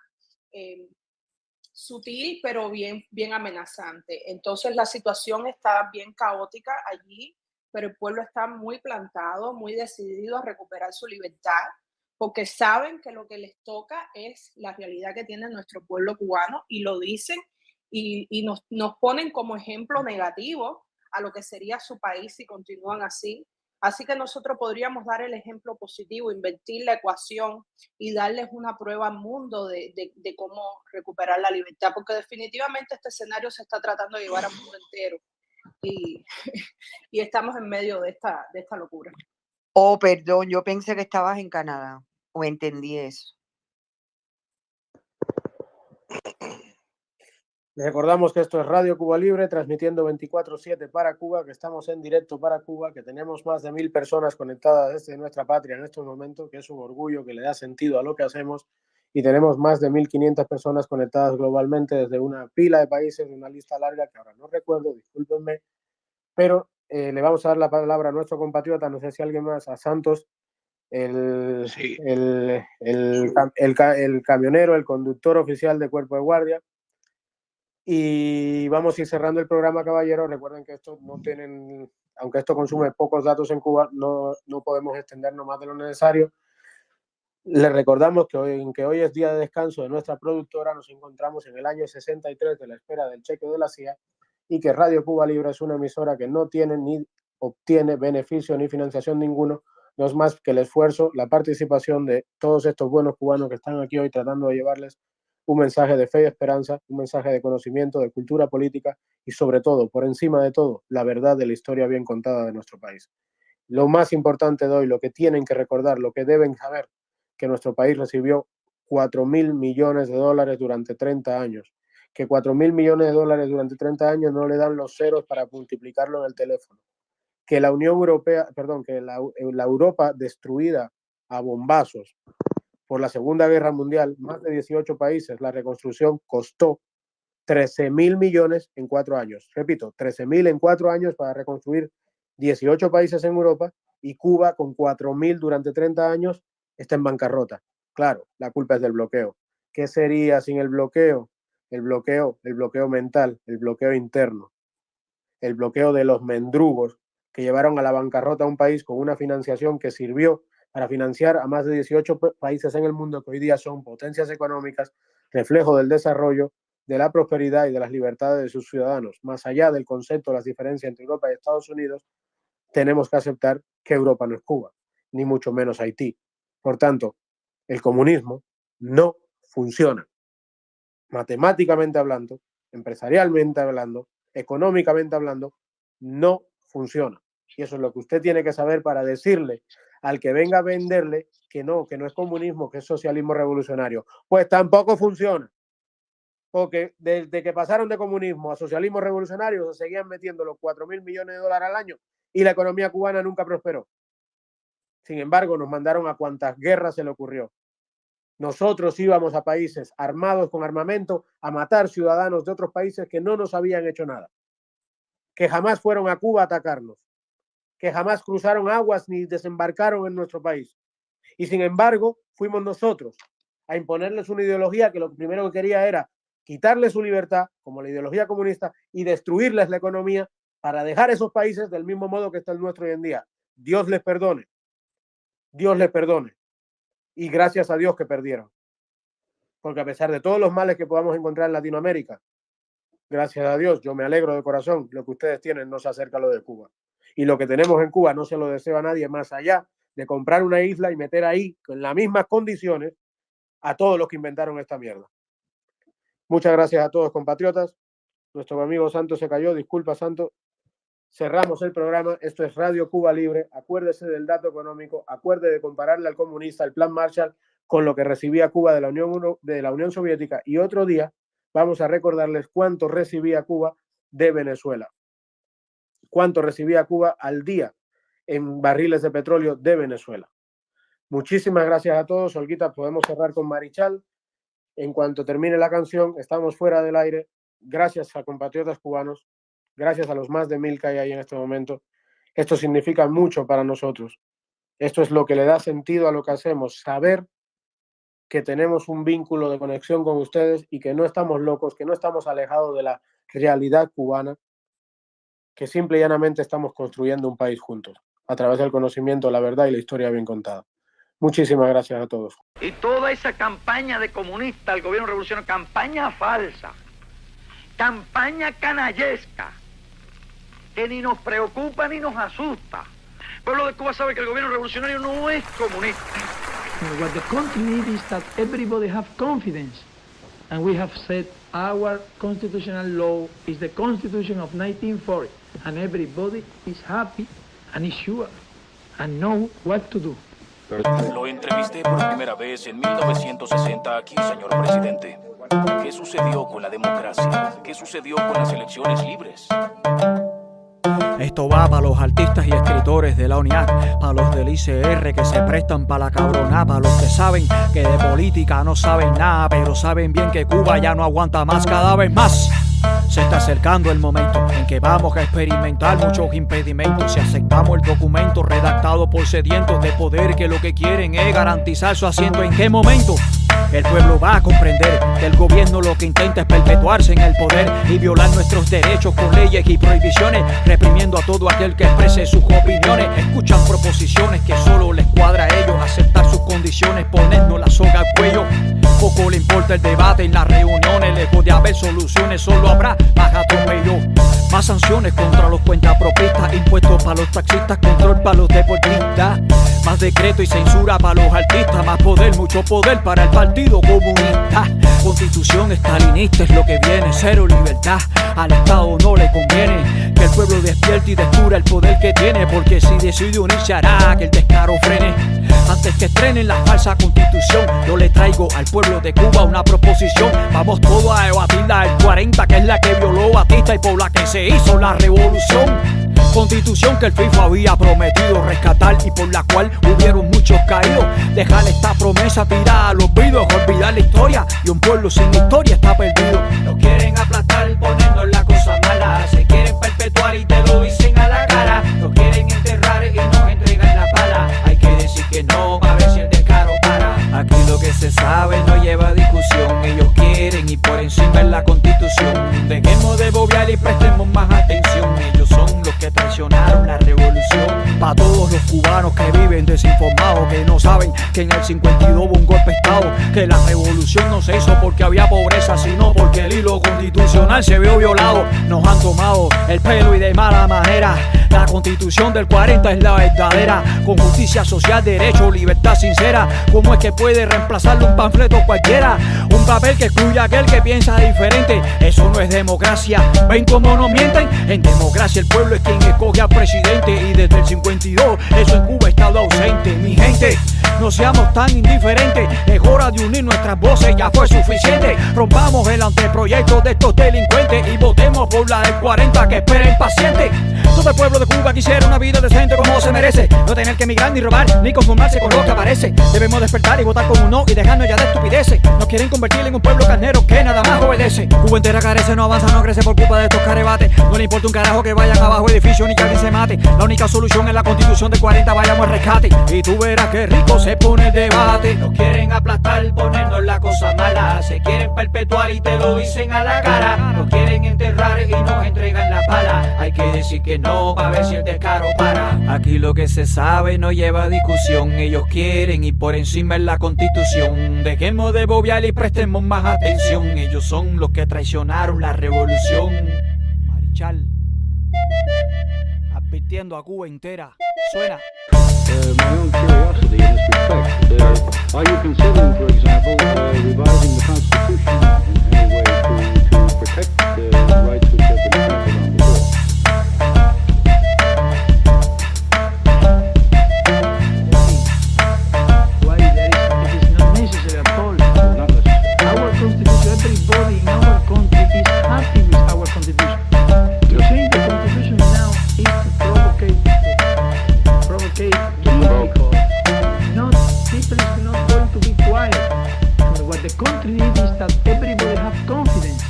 Speaker 6: sutil, pero bien, bien amenazante. Entonces la situación está bien caótica allí, pero el pueblo está muy plantado, muy decidido a recuperar su libertad, porque saben que lo que les toca es la realidad que tiene nuestro pueblo cubano y lo dicen y nos ponen como ejemplo negativo a lo que sería su país si continúan así. Así que nosotros podríamos dar el ejemplo positivo, invertir la ecuación y darles una prueba al mundo de cómo recuperar la libertad, porque definitivamente este escenario se está tratando de llevar al mundo entero y, y estamos en medio de esta locura.
Speaker 7: Oh, perdón, yo pensé que estabas en Canadá, o entendí eso.
Speaker 4: Les recordamos que esto es Radio Cuba Libre, transmitiendo 24/7 para Cuba, que estamos en directo para Cuba, que tenemos más de 1000 personas conectadas desde nuestra patria en estos momentos, que es un orgullo que le da sentido a lo que hacemos, y tenemos más de 1500 personas conectadas globalmente desde una pila de países, una lista larga que ahora no recuerdo, discúlpenme, pero le vamos a dar la palabra a nuestro compatriota, no sé si alguien más, a Santos, el,
Speaker 2: Sí.
Speaker 4: el camionero, el conductor oficial de cuerpo de guardia. Y vamos a ir cerrando el programa, caballeros. Recuerden que esto no tienen, aunque esto consume pocos datos en Cuba, no podemos extendernos más de lo necesario. Les recordamos que hoy es día de descanso de nuestra productora. Nos encontramos en el año 63 de la espera del cheque de la CIA, y que Radio Cuba Libre es una emisora que no tiene ni obtiene beneficio ni financiación ninguno. No es más que el esfuerzo, la participación de todos estos buenos cubanos que están aquí hoy tratando de llevarles un mensaje de fe y esperanza, un mensaje de conocimiento, de cultura política y, sobre todo, por encima de todo, la verdad de la historia bien contada de nuestro país. Lo más importante de hoy, lo que tienen que recordar, lo que deben saber, que nuestro país recibió 4.000 millones de dólares durante 30 años, que 4.000 millones de dólares durante 30 años no le dan los ceros para multiplicarlo en el teléfono, que la Unión Europea, perdón, que la Europa destruida a bombazos por la Segunda Guerra Mundial, más de 18 países, la reconstrucción costó 13.000 millones en 4 años. Repito, 13.000 en 4 años para reconstruir 18 países en Europa, y Cuba con 4.000 durante 30 años está en bancarrota. Claro, la culpa es del bloqueo. ¿Qué sería sin el bloqueo? El bloqueo mental, el bloqueo interno, el bloqueo de los mendrugos que llevaron a la bancarrota a un país con una financiación que sirvió para financiar a más de 18 países en el mundo que hoy día son potencias económicas, reflejo del desarrollo, de la prosperidad y de las libertades de sus ciudadanos. Más allá del concepto de las diferencias entre Europa y Estados Unidos, tenemos que aceptar que Europa no es Cuba, ni mucho menos Haití. Por tanto, el comunismo no funciona. Matemáticamente hablando, empresarialmente hablando, económicamente hablando, no funciona. Y eso es lo que usted tiene que saber para decirle al que venga a venderle que no es comunismo, que es socialismo revolucionario. Pues tampoco funciona. Porque desde que pasaron de comunismo a socialismo revolucionario se seguían metiendo los 4.000 millones de dólares al año y la economía cubana nunca prosperó. Sin embargo, nos mandaron a cuantas guerras se le ocurrió. Nosotros íbamos a países armados con armamento a matar ciudadanos de otros países que no nos habían hecho nada, que jamás fueron a Cuba a atacarnos, que jamás cruzaron aguas ni desembarcaron en nuestro país. Y sin embargo, fuimos nosotros a imponerles una ideología que lo primero que quería era quitarles su libertad, como la ideología comunista, y destruirles la economía para dejar esos países del mismo modo que está el nuestro hoy en día. Dios les perdone. Dios les perdone. Y gracias a Dios que perdieron. Porque a pesar de todos los males que podamos encontrar en Latinoamérica, gracias a Dios, yo me alegro de corazón, lo que ustedes tienen no se acerca a lo de Cuba. Y lo que tenemos en Cuba no se lo deseo a nadie, más allá de comprar una isla y meter ahí, con las mismas condiciones, a todos los que inventaron esta mierda. Muchas gracias a todos, compatriotas. Nuestro amigo Santos se cayó, disculpa, Santos. Cerramos el programa. Esto es Radio Cuba Libre. Acuérdese del dato económico, acuerde de compararle al comunista, el Plan Marshall, con lo que recibía Cuba de la Unión Soviética. Y otro día vamos a recordarles cuánto recibía Cuba de Venezuela. Cuánto recibía Cuba al día en barriles de petróleo de Venezuela. Muchísimas gracias a todos. Olguita, podemos cerrar con Marichal. En cuanto termine la canción, estamos fuera del aire. Gracias a compatriotas cubanos. Gracias a los más de 1.000 que hay ahí en este momento. Esto significa mucho para nosotros. Esto es lo que le da sentido a lo que hacemos. Saber que tenemos un vínculo de conexión con ustedes y que no estamos locos, que no estamos alejados de la realidad cubana, que simple y llanamente estamos construyendo un país juntos, a través del conocimiento, la verdad y la historia bien contada. Muchísimas gracias a todos.
Speaker 8: Y toda esa campaña de comunista al gobierno revolucionario, campaña falsa, campaña canallesca, que ni nos preocupa ni nos asusta. El pueblo de Cuba sabe que el gobierno revolucionario no es comunista.
Speaker 9: What the country needs is that everybody have confidence. And we have said our constitutional law is the Constitution of 1940. And everybody is happy and is sure and know what to do.
Speaker 10: Lo entrevisté por primera vez en 1960 aquí, señor presidente. ¿Qué sucedió con la democracia? ¿Qué sucedió con las elecciones libres?
Speaker 11: Esto va para los artistas y escritores de la UNIAC, para los del ICR que se prestan para la cabronada, para los que saben que de política no saben nada, pero saben bien que Cuba ya no aguanta más cada vez más. Se está acercando el momento en que vamos a experimentar muchos impedimentos si aceptamos el documento redactado por sedientos de poder que lo que quieren es garantizar su asiento. ¿En qué momento? El pueblo va a comprender que el gobierno lo que intenta es perpetuarse en el poder y violar nuestros derechos con leyes y prohibiciones, reprimiendo a todo aquel que exprese sus opiniones. Escuchan proposiciones que solo les cuadra a ellos, aceptar sus condiciones, ponernos la soga al cuello. Poco le importa el debate en las reuniones, lejos de haber soluciones, solo habrá más atropello. Más sanciones contra los cuentapropistas, impuestos para los taxistas, control para los deportistas. Más decreto y censura para los artistas, más poder, mucho poder para el Partido Comunista. Constitución estalinista es lo que viene, cero libertad. Al Estado no le conviene que el pueblo despierte y descubra el poder que tiene, porque si decide unirse hará que el descaro frene. Antes que estrenen la falsa constitución, yo le traigo al pueblo de Cuba una proposición. Vamos todos a debatirla el 40, que es la que violó Batista y por la que se hizo la revolución. Constitución que el FIFA había prometido rescatar y por la cual hubieron muchos caídos. Dejar esta promesa tirada a los vidos, olvidar la historia, y un pueblo sin historia está perdido. Nos quieren aplastar poniendo la cosa mala, se quieren perpetuar y te lo dicen a la cara. Nos quieren enterrar y nos entregan la pala. Hay que decir que no, a ver si el descaro para. Aquí lo que se sabe no lleva discusión, ellos quieren y por encima es la Constitución. Dejemos de bobear y prestemos más atención, ellos son los que traicionaron la revolución. Para todos los cubanos que viven desinformados, que no saben que en el 52 hubo un golpe de Estado, que la revolución no se hizo porque había pobreza, sino porque el hilo constitucional se vio violado. Nos han tomado el pelo y de mala manera. La Constitución del 40 es la verdadera, con justicia social, derecho, libertad sincera. ¿Cómo es que puede reemplazarle un panfleto cualquiera? Un papel que excluye a aquel que piensa diferente. Eso no es democracia, ¿ven cómo nos mienten? En democracia el pueblo es quien escoge al presidente, y desde el 52 eso en Cuba ha estado ausente. Mi gente, no seamos tan indiferentes, es hora de unir nuestras voces, ya fue suficiente. Rompamos el anteproyecto de estos delincuentes y votemos por la del 40 que esperen paciente. Todo el pueblo de Cuba quisiera una vida decente como se merece, no tener que emigrar ni robar ni conformarse con lo que aparece. Debemos despertar y votar con un no y dejarnos ya de estupideces. Nos quieren convertir en un pueblo carnero que nada más obedece. Cuba entera carece, no avanza, no crece por culpa de estos carebates. No le importa un carajo que vayan abajo edificios ni que alguien se mate. La única solución es la Constitución del 40, vayamos al rescate y tú verás que rico se pone el debate. Nos quieren aplastar poniendo la cosa mala, se quieren perpetuar y te lo dicen a la cara. Nos quieren enterrar y nos entregan la pala. Hay que decir que no, a ver si el descaro para. Aquí lo que se sabe no lleva discusión, ellos quieren y por encima es la Constitución. Dejemos de bobear y prestemos más atención, ellos son los que traicionaron la revolución. Marichal, advirtiendo a Cuba entera, suena.
Speaker 12: My own curiosity in this respect, are you considering, for example, revising the Constitution in any way to protect the rights which have been trampled on before?
Speaker 9: Why it is not necessary at all.
Speaker 12: Not necessary.
Speaker 9: Our Constitution, everybody in our country is happy with our Constitution. To change the Constitution now is to provocate because people is not going to be quiet. So what the country needs is that everybody have confidence.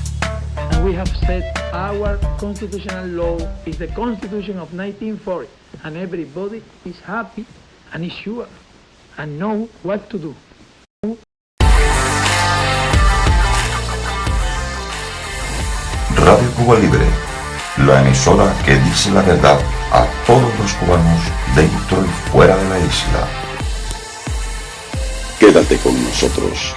Speaker 9: And we have said our constitutional law is the Constitution of 1940, and everybody is happy and is sure and know what to do.
Speaker 1: Radio Cuba Libre, la emisora que dice la verdad a todos los cubanos dentro y fuera de la isla.
Speaker 13: Quédate con nosotros.